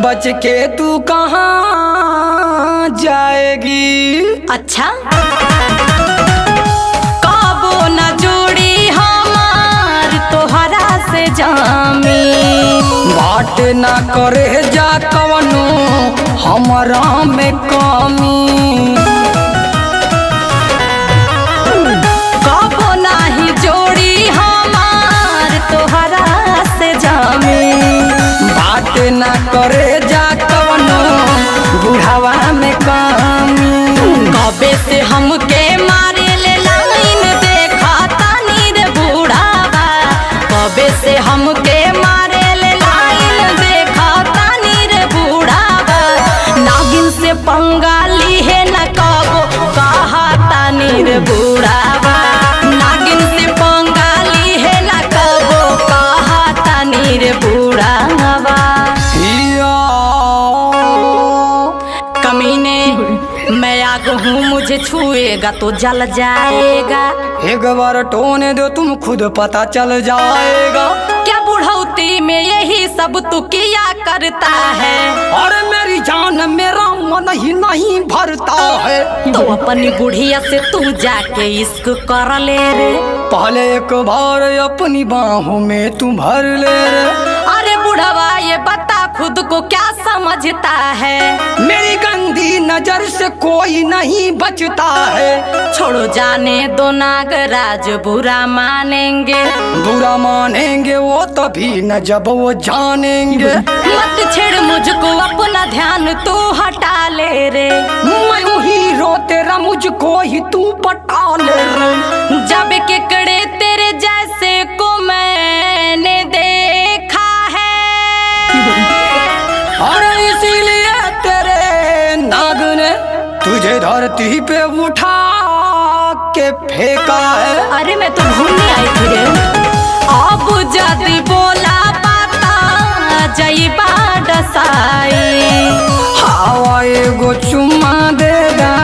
S1: बच के तू कहाँ जाएगी।
S2: अच्छा कबो न जोड़ी हमार तोहरा से जामी।
S1: बात ना करे जा कवनो हमरा में कमी।
S2: कबो नाही जोड़ी हमार तोहरा से जामी।
S1: बात ना करे जा कवनो बुढ़ावा में कमी।
S2: कबे से हमके मारे ले लाइन देखा तानी रे बूढ़ावा। कबे से हमके मारे ले लाइन देखा तानी रे बूढ़ावा। नागिन से पंगाली है न कबो कहा तानी रे बूढ़ावा। नागिन से पंगाली है न कबो कहा तानी रे बूढ़ावा। कमीने मैं आग हूँ, मुझे छुएगा तो जल जाएगा।
S1: एक बार टोने दो तुम खुद पता चल जाएगा।
S2: क्या बुढ़ौती में यही सब तू किया करता है।
S1: और मेरी जान मेरा मन ही नहीं भरता है।
S2: तो अपनी बुढ़िया से तू जाके इश्क कर ले रे।
S1: पहले एक बार अपनी बाहों में तू भर ले रे।
S2: अरे बुढ़वा ये बता खुद को क्या समझता है।
S1: मेरी गंदी नजर से कोई नहीं बचता है।
S2: छोड़ो जाने दो नागराज बुरा मानेंगे।
S1: बुरा मानेंगे वो तभी न जब वो जानेंगे।
S2: मत छेड़ मुझको अपना ध्यान तू हटा ले रे।
S1: मैं हूँ हीरो तेरा, मुझको ही तू पटा ले रे।
S2: जब केकड़े तेरे जैसे को मैंने देखा है।
S1: और इसीलिए तेरे नाग ने तुझे धरती पे उठा के फेंका है।
S2: अरे मैं तो घूमने आई थी रे कसाई।
S1: हवा एगो चुम्मा देगा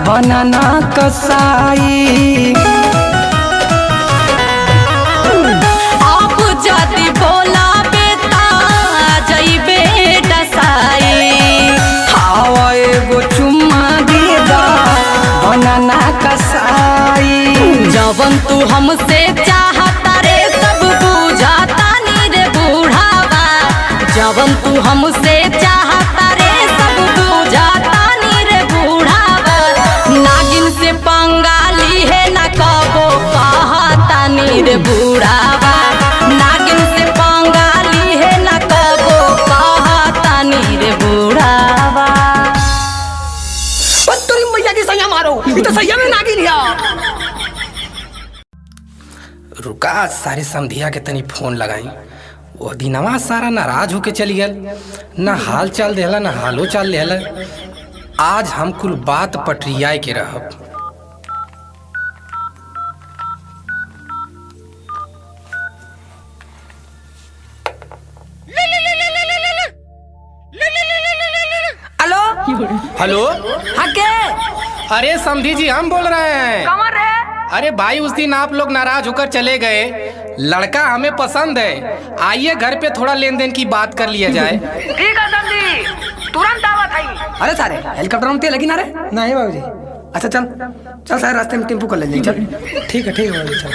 S1: बनाना कसाई।
S2: आप जदी बोला बेटा जइबे डसाई।
S1: हवा एगो चुम्मा देगा बनाना कसाई।
S2: जवन तू हमसे चाहता रे सब बुझाता नी रे बूढ़ावा। जवन तू हमसे चाहता रे सब बुझाता नी रे बूढ़ावा। नागिन से पंगाली है ना कबो कहता नी रे बूढ़ावा। नागिन से पंगाली है ना कबो कहता नी रे बूढ़ावा।
S1: तेरी मैया की सैया मारो, ये तो सैया में नागिन है।
S4: रुका सारे समधिया के तनी फोन लगाई। वो दिनवा सारा नाराज होके चली गल, ना हाल चाल देहला ना हालो चाल देहला। आज हम कुल बात पटरियाए के रहब।
S1: हेलो
S4: हेलो,
S1: हाँ के
S4: अरे समधी जी हम बोल रहे हैं।
S1: कमर है।
S4: अरे भाई उस दिन आप लोग नाराज होकर चले गए। लड़का हमें पसंद है, आइए घर पे थोड़ा लेन देन की बात कर लिया जाए।
S1: ठीक है समझी, तुरंत दावत आई। अरे सारे हेलीकॉप्टर में तेल लगी ना रे? नहीं बाबूजी। अच्छा चल चल सारे रास्ते में टेम्पू कर ले चल। ठीक है बाबूजी चल।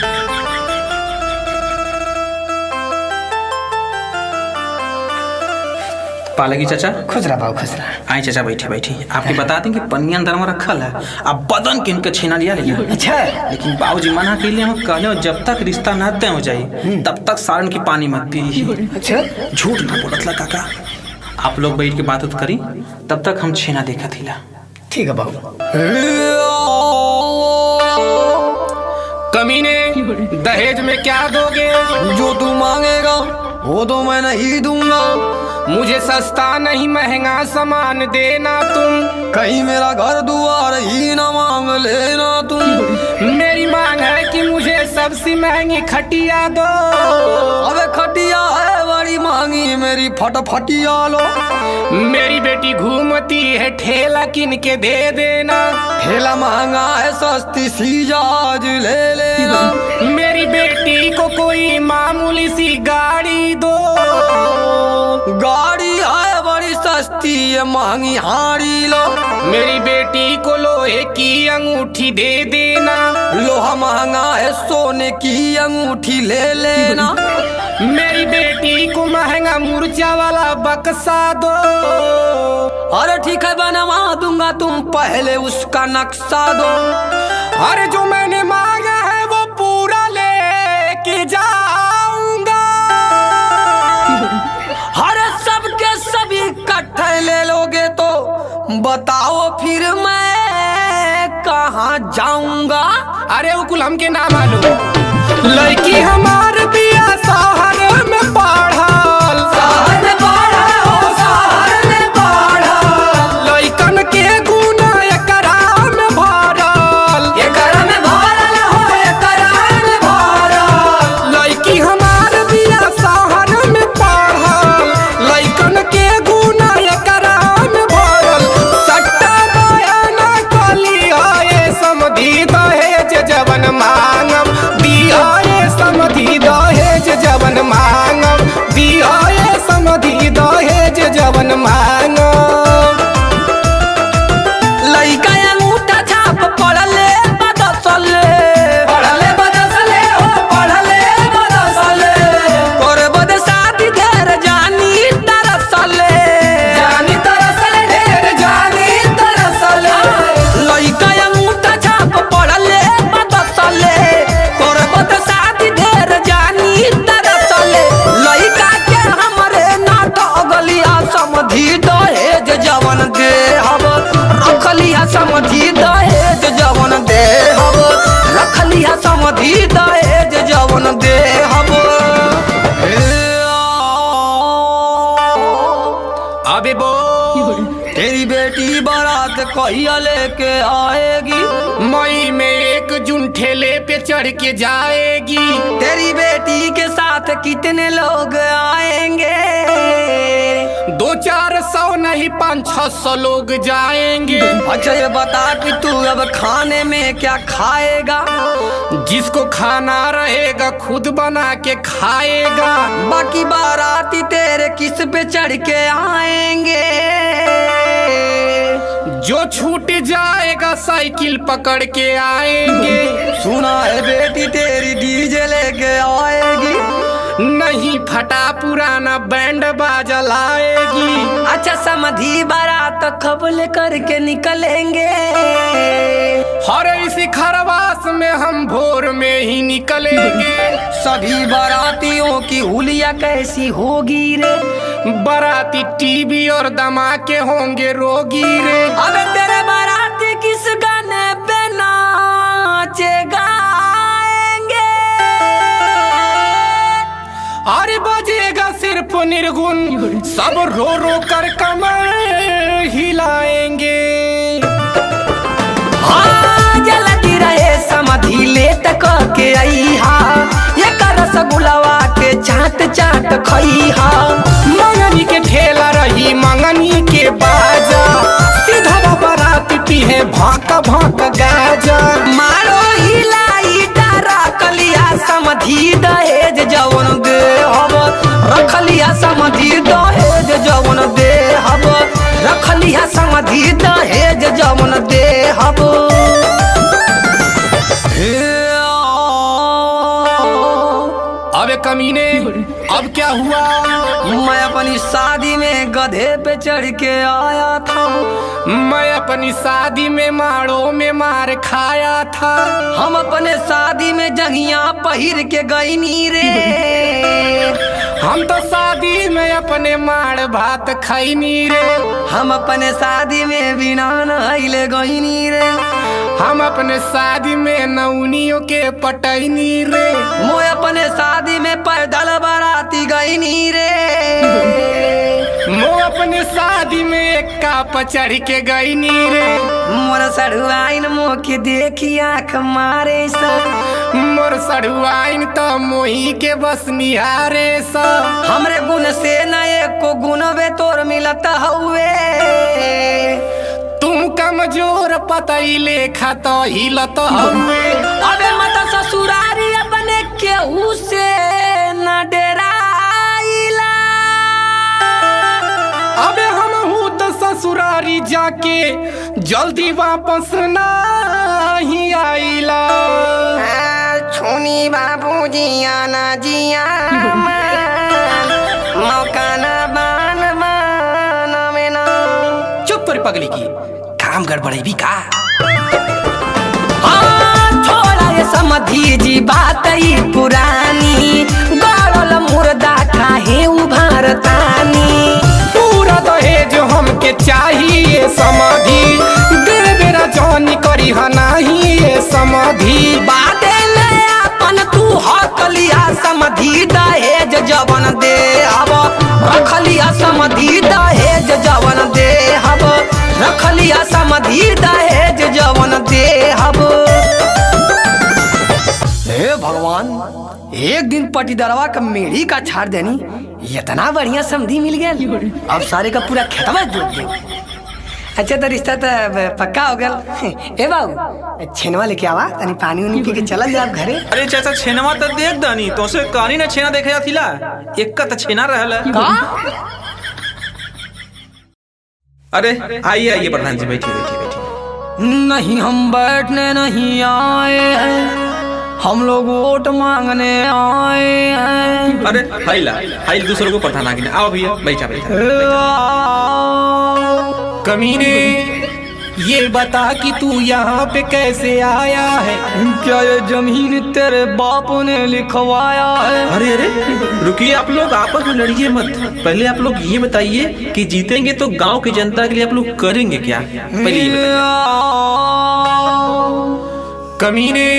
S5: पालगी चाचा,
S1: खुश रहा बाबू खुश रहा।
S5: आई चाचा बैठी बैठी आपके बता दें कि पनिया अंदर में रखल है। अब बदन के इनके छीना लिया लिया।
S1: अच्छा
S5: लेकिन बाबूजी मना के लिए हम कहले जब तक रिश्ता न तय हो जाए तब तक सारण की पानी मत पी।
S1: अच्छा
S5: झूठ ना बोलत ला काका। आप लोग बैठ के बात उत करी, तब तक हम छीना देखा थी ला।
S1: ठीक है बाबू।
S4: कमीने, दहेज में क्या दोगे?
S1: जो तू मांगेगा वो तो मैं नहीं दूंगा।
S4: मुझे सस्ता नहीं महंगा सामान देना तुम।
S1: कहीं मेरा घर दुआर ही न मांग लेना तुम।
S4: मेरी मांग है कि मुझे सबसे महंगी खटिया दो।
S1: अबे खटिया है बड़ी महंगी, मेरी फटफटिया लो।
S4: मेरी बेटी घूमती है ठेला किन के दे देना।
S1: ठेला महंगा है सस्ती सी जहाज ले लेना।
S4: मेरी बेटी को कोई मामूली सी गाड़ी दो।
S1: गाड़ी है बड़ी सस्ती है महंगी हाड़ी लो।
S4: मेरी बेटी को लोहे की अंगूठी दे देना।
S1: लोहा महंगा है सोने की अंगूठी ले लेना।
S4: मेरी बेटी को महंगा मुर्चा वाला बक्सा दो।
S1: अरे ठीक है बनवा दूंगा, तुम पहले उसका नक्शा दो।
S4: अरे जो मैंने मांगा है वो पूरा लेके जाऊंगा।
S1: अरे सबके सभी इकट्ठे ले लोगे तो बताओ फिर मैं कहाँ जाऊंगा।
S4: अरे वो कुल हमके ना मालूम। लड़की हमार बिया शहर में पढ़ल।
S1: शहर में पढ़ल हो शहर में पढ़ल।
S4: लइकन के गुना एकरा में भरल।
S1: एकरा में भरल हो एकरा में भरल।
S4: लड़की हमार बिया शहर में पढ़ल। लइकन के गुना एकरा में भरल। सट्टा बयाना कली आए समधी दहेज जवन मांगम। दिया समधी दहेज जवन मांगम। दिया समधी दहेज जवन मांगम।
S1: लइका अंगूठा छाप पढ़ले बदसले। पढ़ले बदसले हो पढ़ले बदसले। करे बद शादी ढेर जानी तरसले। जानी तरसले ढेर जानी तरसले। लइका अंगूठा छाप पढ़ले बदसले। करे बद शादी ढेर जानी तरसले। लइका के हमरे नाट अगलिया समधी दहेज जवन दे हब। रखलिया समधी दहेज जवन दे हब। रखलिया समधी दहेज जवन दे हब।
S4: अबे बो
S1: तेरी बेटी बारात कहिया लेके आएगी।
S4: मई में 1 जून ठेले पे चढ़ के जाएगी।
S1: तेरी बेटी के साथ कितने लोग आएंगे।
S4: 200-400 नहीं 500-600 लोग जाएंगे।
S1: अच्छा ये बता कि तू अब खाने में क्या खाएगा?
S4: जिसको खाना रहेगा खुद बना के खाएगा।
S1: बाकी बाराती तेरे किस पे चढ़ के आएंगे?
S4: जो छूट जाएगा साइकिल पकड़ के आएंगे।
S1: सुना है बेटी तेरी डीजे लेके आएगी।
S4: नहीं फटा पुराना बैंड बाजा लाएगी।
S1: अच्छा समझी बारात कब लेकर के निकलेंगे?
S4: और इसी खरवास में हम भोर में ही निकलेंगे।
S1: सभी बारातियों की हुलिया कैसी होगी रे?
S4: बाराती टीवी और धमाके होंगे रोगी रे।
S1: अबे तेरे बाराती किस गाने पे नाचेगा?
S4: अरे बजेगा सिर्फ निर्गुण, सब रो रो कर कमर हिलाएंगे।
S1: हाँ जल्दी रहे समधी ले तक के आईहा, ये रसगुल्ला के चाट चाट खईहा।
S4: मंगनी के ठेला रही मंगनी के बाजा, सीधा बारात पीहे भाक भाक गाजा।
S1: मारो हिलाई डरा कलिया समधी दहेज जवन दे हब, रखलिया समधी दहेज जवन दे हब, रखलिया समधी दहेज जवन दे हब।
S4: अबे कमीने अब क्या हुआ?
S1: मैं अपनी शादी में गधे पे चढ़ के आया था।
S4: मैं अपनी शादी में माड़ों में मार खाया था।
S1: हम अपने शादी में जंगिया पहिर के गईनी रे।
S4: हम तो शादी में अपने माड़ भात खैनी रे।
S1: हम अपने शादी में बिना नहैले गईनी रे।
S4: हम अपने शादी में नौनियों के पटैनी रे।
S1: मैं अपने शादी में पैदल बाराती गईनी रे।
S4: मो अपने शादी में एक्का पचढ़ के गईनी रे।
S1: मोर सड़ुआइन मुँह के देखी आँख मारे सा,
S4: मोर सड़ुआइन तो मोही के बस निहारे सा।
S1: हमरे गुण से न एको गुणवे तोर मिलत हुए।
S4: तुम कमजोर पतई लेखा तो हिलत हुए।
S1: अबे मत ससुरारी अपने केहू से न डराइला।
S4: अबे हम हूँ तो ससुरारी जाके जल्दी वापस नहीं आइला।
S1: छुनी बाबू जिया ना जिया मौका ना बान बान में ना।
S4: चुप तोरी पगली की काम गड़बड़ी भी का।
S1: छोड़ा ये समझी जी बात ही पुरानी, गड़ल मुर्दा काहे उभारतानी।
S4: पूरा दहेज हमके चाहिए समाधि, बेर बेरा जानी करी नहीं ये समाधि।
S1: बादे ले अपन तू हकलिया समधी दहेज जवन दे हब, रखलिया समधी दहेज जवन दे हब, रखलिया समधी दहेज जवन दे हब। हे भगवान, एक दिन पटीदरवा का मेढ़ी का छाड़ देनी, इतना बढ़िया समधी मिल गया। अब सारे का पूरा खेतवा जोत दे। अच्छा तो रिश्ता तो पक्का हो गया। ए बाबू छेनवा लेके आवा, तनी पानी उनी पी के चल जाए घरे।
S5: अरे चाचा छेनवा तो देख दानी, तो से कहानी ना छेना देखे जातीला, एक का तो छेना रहला। अरे आइए आइए प्रधान जी, बैठिए बैठिए बैठिए।
S1: नहीं हम बैठने नहीं आए हैं, हम लोग वोट मांगने आए हैं।
S5: अरे हाइला हाइल दूसरों को प्रधान आगे आओ भैया, बैठा बैठा।
S4: कमीने ये बता कि तू यहाँ पे कैसे आया है?
S1: क्या ये जमीन तेरे बाप ने लिखवाया है?
S5: अरे अरे रुकिए, आप लोग आपस में लड़िए मत। पहले आप लोग ये बताइए कि जीतेंगे तो गांव की जनता के लिए आप लोग करेंगे क्या? पहले ये बताइए।
S4: कमीने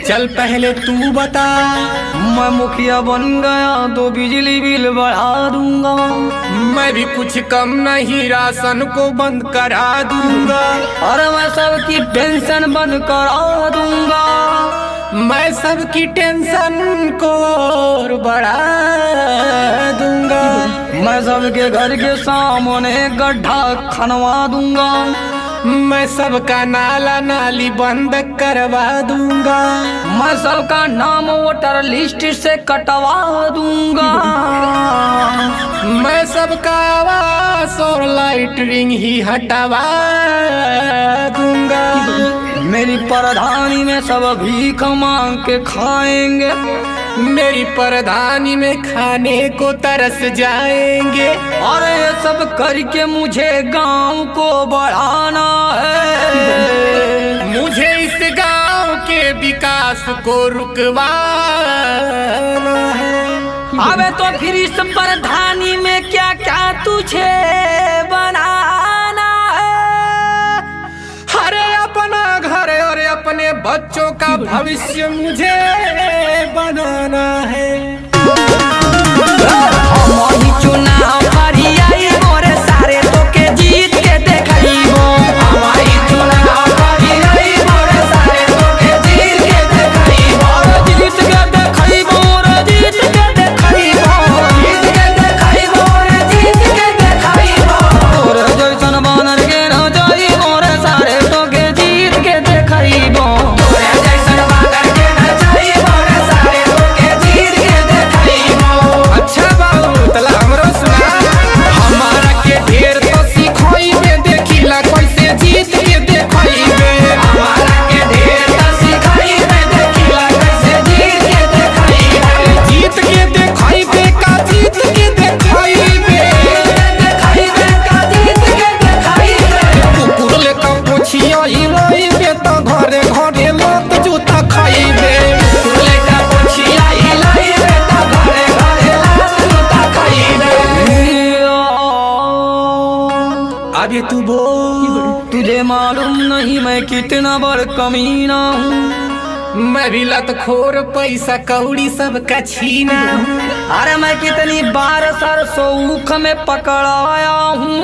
S4: चल पहले तू बता।
S1: मैं मुखिया बन गया तो बिजली बिल बढ़ा दूंगा।
S4: मैं भी कुछ कम नहीं, राशन को बंद करा दूंगा।
S1: और मैं सबकी पेंशन बंद करा दूंगा।
S3: मैं सबकी टेंशन को और बढ़ा दूंगा।
S1: मैं सबके घर के सामने गड्ढा खनवा दूंगा।
S3: मैं सबका नाला नाली बंद करवा दूंगा।
S1: मैं सबका नाम वोटर लिस्ट से कटवा दूंगा।
S3: मैं सबका आवास और लाइटरिंग ही हटवा दूंगा।
S1: मेरी प्रधानी में सब भीख मांग के खाएंगे।
S3: मेरी प्रधानी में खाने को तरस जाएंगे।
S1: और ये सब करके मुझे गांव को बढ़ाना है।
S3: मुझे इस गांव के विकास को रुकवाना है।
S1: अबे तो फिर इस प्रधानी में क्या क्या तुझे बनाना है?
S3: अरे अपना घर और अपने बच्चों का भविष्य मुझे बनाना है।
S1: हमारी चुनाव हरियाई मोरे सारे तो के जीत के देखइबो। हमारी चुनाव हरियाई मोरे सारे तो के जीत के देखइबो। जीत के देखइबो रे जीत के देखइबो। जीत के देखइबो रे जीत के देखइबो। तोरे जैसन बानर के न जाई मोरे सारे तो के जीत के देखइबो। तोरे जैसन बानर के न जाई मोरे सारे तो के जीत के देखइबो।
S3: अच्छा बाबू तला हमरो सुना। हमारा के ढेर तो सिखोई में देखिला कैसे जीत के देखइबे।
S1: हमारा के ढेर त सिखाई में देखिला कैसे जीत के देखइबे।
S3: जीत के देखइबे का जीत के देखइबे।
S1: देखइबे का जीत के देखइबे।
S3: कुकुर लेका पोछिया हिलाइबे तो घरे घरे लात जूता खाइबे।
S1: लेका पोछिया हिलाइबे त घरे घरे लात जूता खाइबे।
S3: अबे तू बोल।
S1: तुझे मालूम नहीं मैं कितना बड़ कमीना हूँ।
S3: मैं भी लतखोर पैसा कौड़ी सबका छीना हूँ।
S1: अरे मैं कितनी बार सरसोख में पकड़ाया हूँ।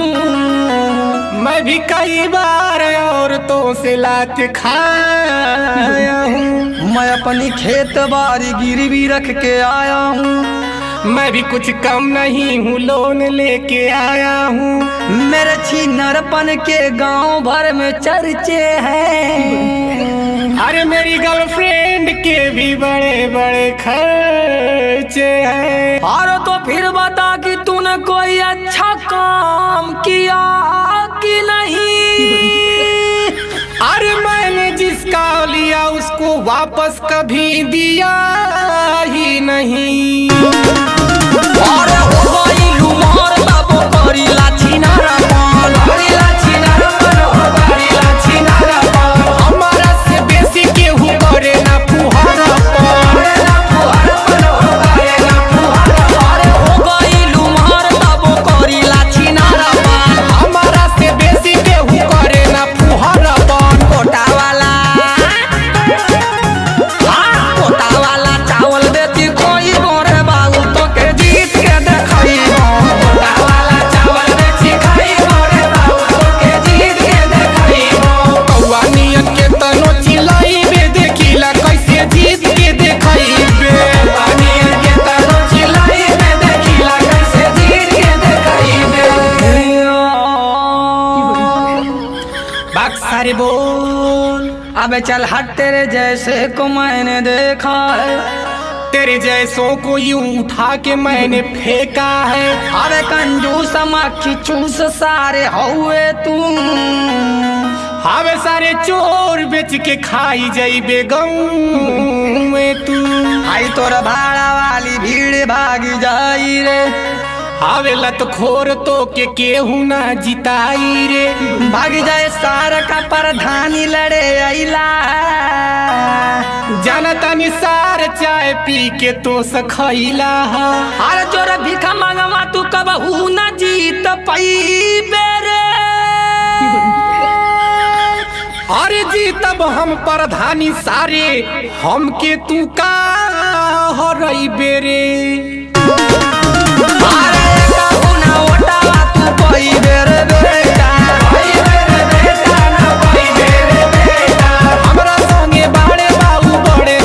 S3: मैं भी कई बार औरतों से लात खाया हूँ।
S1: मैं अपनी खेत बाड़ी गिरवी रख के आया हूँ।
S3: मैं भी कुछ कम नहीं हूँ, लोन लेके आया हूँ।
S1: मेरे छीनरपन के गांव भर में चर्चे हैं।
S3: अरे मेरी गर्लफ्रेंड के भी बड़े बड़े खर्चे हैं।
S1: और तो फिर बता कि तूने कोई अच्छा काम किया कि नहीं?
S3: अरे मैंने जिसका लिया उसको वापस कभी दिया ही नहीं।
S1: और हो गई लुमार बाबू करी लाछीनारा पान। करी लाछीनारा पान, हो करी लाछीनारा पान।
S3: हमारा से बेसी केहू करे ना फुहारा पान।
S1: करे ना फुहारा पान, हो करे ना फुहारा पान। अरे हो गई लुमार बाबू करी लाछीनारा पान।
S3: हमारा से बेसी केहू करे ना फुहारा पान।
S1: कोटा वाला हाँ कोटा वाला चावल बेची कोई मोरे बाबू तो के जीत के देखइबो। कोटा वाला चावल बेची खाई मोरे बाबू तो के जीत के देखइबो।
S3: कौआ नियन के तनो चिल्लाइबे देखिला कैसे जीत के देखइबे।
S1: पानियन के तनो चिल्लाइबे देखिला कैसे जीत के देखइबे।
S3: बाक सारे बोल।
S1: अबे चल हट तेरे जैसे को मैंने देखा है।
S3: तेरे जैसों को यूं उठा के मैंने फेंका है।
S1: अबे कंजूस मक्खी चूस सारे हुए तू।
S3: हवे सारे चोर बेच के खाई जाइबे गाँव में तू।
S1: आई तोर भाड़ा वाली भीड़ भागी जाई रे।
S3: हवे लतखोर तो के केहू ना जिताई रे।
S1: भाग जाए सार का प्रधानी लड़े अइला।
S3: जनता निसार चाय पी के तो सखैला।
S1: अरे चोर भिखा मांगवा तू कबहू न जीत पईबे रे।
S3: अरे जीतब हम प्रधानी सारे हमके तू का हरइबे रे।
S1: अरे कहू ना ओटावा तू पईबे रे बेटा। पईबे रे बेटा ना पईबे रे बेटा।
S3: हमरा संगे बाड़े बाबू बड़े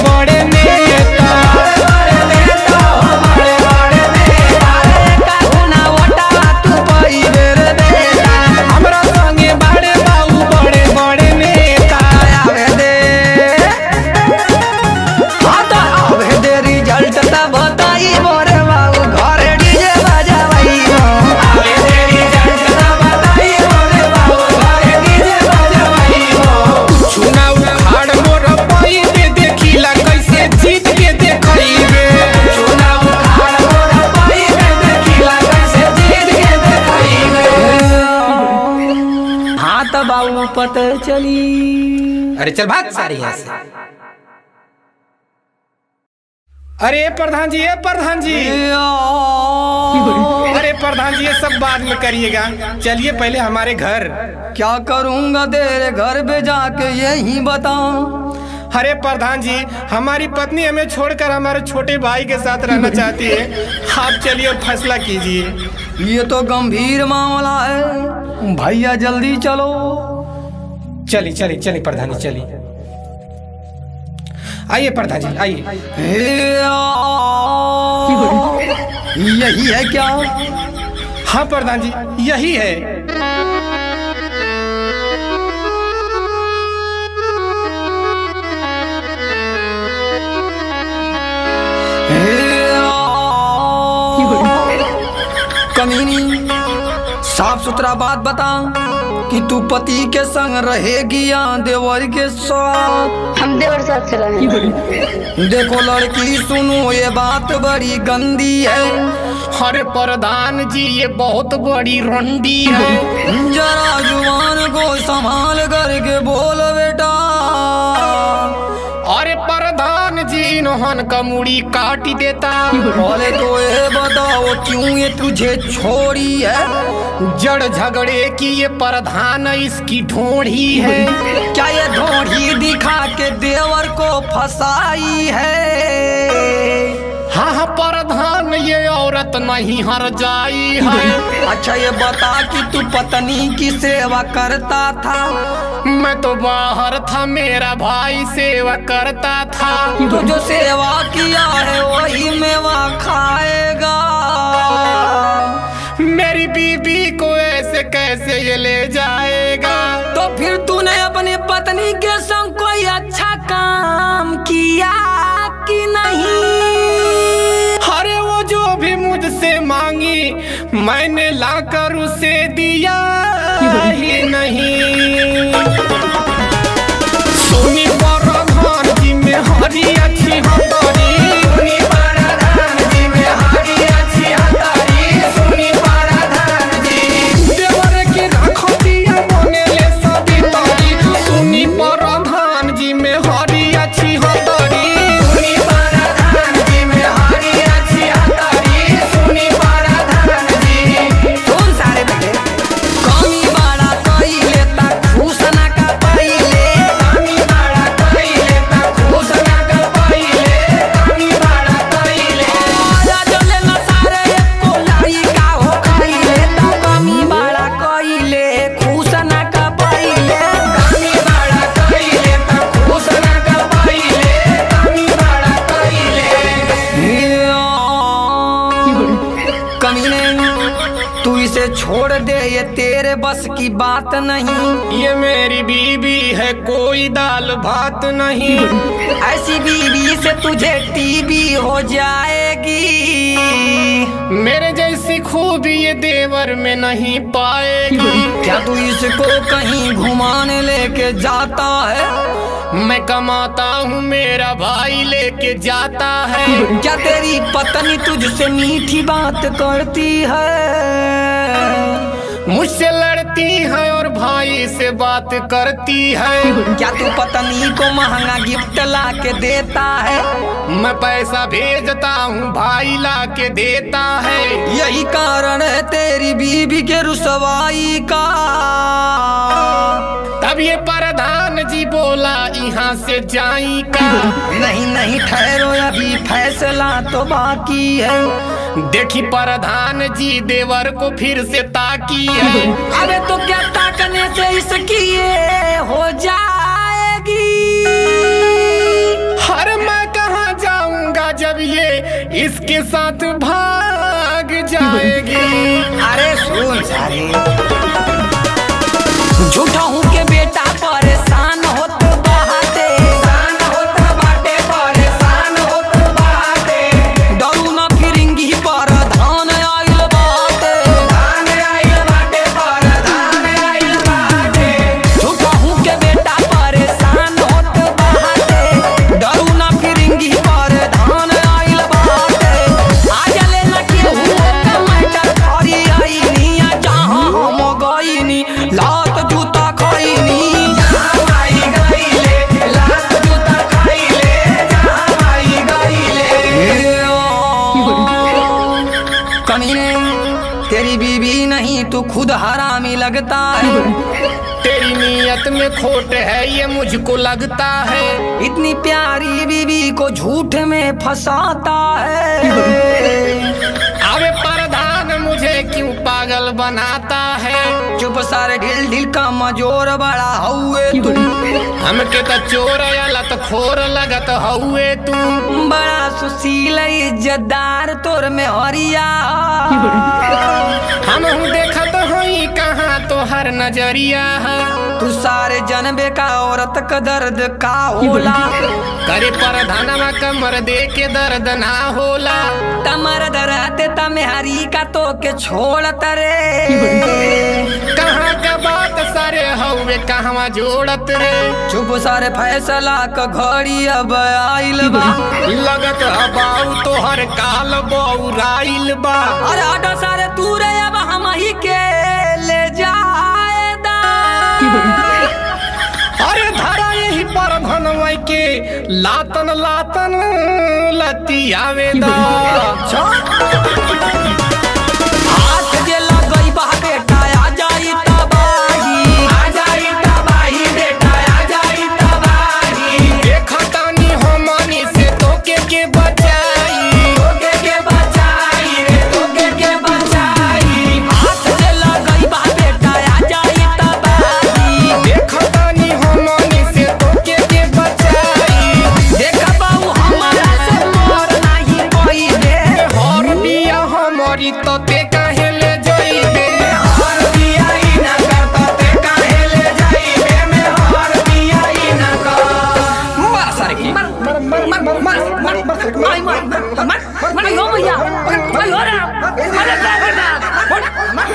S1: चली।
S4: अरे चल भाग सारी यहाँ से। अरे प्रधान जी, प्रधान जी, अरे प्रधान जी, ये सब बाद में करिएगा, चलिए पहले हमारे घर।
S1: क्या करूँगा तेरे घर पे जाके यही बता।
S4: अरे प्रधान जी, हमारी पत्नी हमें छोड़कर हमारे छोटे भाई के साथ रहना चाहती है, आप चलिए और फैसला कीजिए।
S1: ये तो गंभीर मामला है भैया, जल्दी चलो।
S4: चलिए चलिए चलिए प्रधान जी, चलिए आइए प्रधान जी, आइए।
S1: यही है क्या?
S4: हाँ प्रधान जी, यही है।
S1: कमीनी, साफ सुथरा बात बता कि तू पति के संग रहेगी या देवर के साथ?
S6: हम देवर साथ चला है।
S1: देखो लड़की, सुनो ये बात बड़ी गंदी है।
S4: अरे प्रधान जी, ये बहुत बड़ी रंडी है।
S1: जरा जुबान को संभाल करके बोल बेटा।
S4: अरे प्रधान जी, इन्होंने का मुड़ी काटी देता।
S1: बोले तो ये बताओ क्यों ये तुझे छोड़ी है?
S4: जड़ झगड़े की ये प्रधान इसकी ढोढ़ी है।
S1: क्या ये ढोढ़ी दिखा के देवर को फंसाई है?
S4: हाँ हाँ प्रधान, ये औरत नहीं हर जाई है।
S1: अच्छा ये बता कि तू पत्नी की सेवा करता था?
S4: मैं तो बाहर था, मेरा भाई सेवा करता था।
S1: तू जो सेवा किया है वही मेवा खाएगा।
S4: मेरी बीबी को ऐसे कैसे ये ले जाएगा?
S1: तो फिर तूने अपनी पत्नी के संग कोई अच्छा काम किया कि नहीं?
S4: अरे वो जो भी मुझसे मांगी मैंने लाकर उसे दिया ही नहीं। सोनी प्रधान जी में हरी अच्छी हतारी, सोनी प्रधान जी में हरी अच्छी हतारी, सोनी प्रधान जी देवर की राखो दिया बने ले सभी तारी, सोनी प्रधान जी में हरी अच्छी हतारी, सोनी प्रधान जी में हरी अच्छी हतारी, सोनी प्रधान जी।
S1: कौन सारे बेटे कमी बड़ा कोई लेता घूसना का पहिले,
S4: कमी बड़ा कोई लेता घूसना का पहिले, कमी बड़ा कोई ले।
S1: आजा जले न सारे एको लाई का हो खाई लेता। कमी बड़ा कोई ले घूसना का पहिले,
S4: कमी बड़ा कोई लेता घूसना का पहिले, कमी बड़ा कोई ले।
S1: कमीने तू इसे छोड़ दे, ये तेरे बस की बात नहीं।
S4: ये मेरी बीबी है, कोई दाल भात नहीं।
S1: ऐसी बीवी से तुझे टीबी हो जाएगी।
S4: मेरे जैसी खूबी ये देवर में नहीं पाएगी।
S1: क्या तू इसको कहीं घुमाने लेके जाता है?
S4: मैं कमाता हूँ, मेरा भाई लेके जाता है।
S1: क्या तेरी पत्नी तुझसे मीठी बात करती है?
S4: मुझसे लड़ती है और भाई से बात करती है।
S1: क्या तू पत्नी को महंगा गिफ्ट ला के देता है?
S4: मैं पैसा भेजता हूँ, भाई ला के देता है।
S1: यही कारण है तेरी बीबी के रुसवाई का।
S4: तब ये प्रधान जी बोला यहाँ से जाई का।
S1: नहीं नहीं ठहरो, अभी फैसला तो बाकी है।
S4: देखी प्रधान जी देवर को फिर से ताकी है।
S1: अबे तो क्या ताकने से इसकी ये हो जाएगी?
S4: हर मैं कहाँ जाऊंगा जब ये इसके साथ भाग जाएगी।
S1: अरे सुन सारे, झूठा हूँ के बेटा परेशान होत बहाते, परेशान होत बहाते। डरू ना फिरिंगी प्रधान आइल बाटे, प्रधान आइल बाटे। झूठा हूँ के बेटा परेशान होत बहाते। डरू ना फिरिंगी प्रधान आइल बाटे। आज लेना के हुआ टमाटर खरी आई निया, जहाँ हम गईनी लात जूता खाई कहीं तू खुद हरामी लगता है।
S3: तेरी नीयत में खोट है ये मुझको लगता है।
S1: इतनी प्यारी बीवी को झूठ में फंसाता है।
S3: अबे प्रधान मुझे क्यों पागल बनाता है।
S1: चुप सारे ढिल ढिल का मजोर बड़ा हुए तू।
S3: हमके तो चोर लत खोर लगत हुए तू।
S1: बड़ा सुशील इज्जतदार तोर में हरिया।
S3: हम देखत होई कहाँ तो हर नजरिया है।
S1: तू सारे जनबे का औरत का दर्द का होला।
S3: करे प्रधानवा कमर दे के दर्द ना होला।
S1: तमर दरते तमे हरी का तो के छोड़त रे।
S3: कहाँ का बात सारे हवे कहवा जोड़त रे।
S1: चुप सारे फैसला का घड़ी अब आइल बा।
S3: लगत बाऊ तो हर काल बौराइल बा।
S1: अरे आटा सारे तू रे अब हम ही के ले जाएदा।
S3: अरे धरा यही पर धनवा के लातन लातन लतियावेदा।
S1: हाथ जे लगई बा बेटा आ जाई तबाही। आ जाई तबाही बेटा आ जाई तबाही।
S3: देखतानी हमनी से तोके के बचाई।
S1: तोके के बचाई रे तोके के बचाई। हाथ जे लगई बा बेटा आ जाई तबाही।
S3: देखतानी हमनी से तोके के बचाई।
S1: देखा बाऊ हमारा से मोर नहीं कोई दे।
S3: हर बिया हमारी तो ते काहे ले जइबे।
S1: हर बिया ई ना करता ते काहे ले जाइबे। में हर बिया ई ना कर। मार सारे की मार मार मार मार मार मार मार मार मार मार हो भैया मार हो रहा मार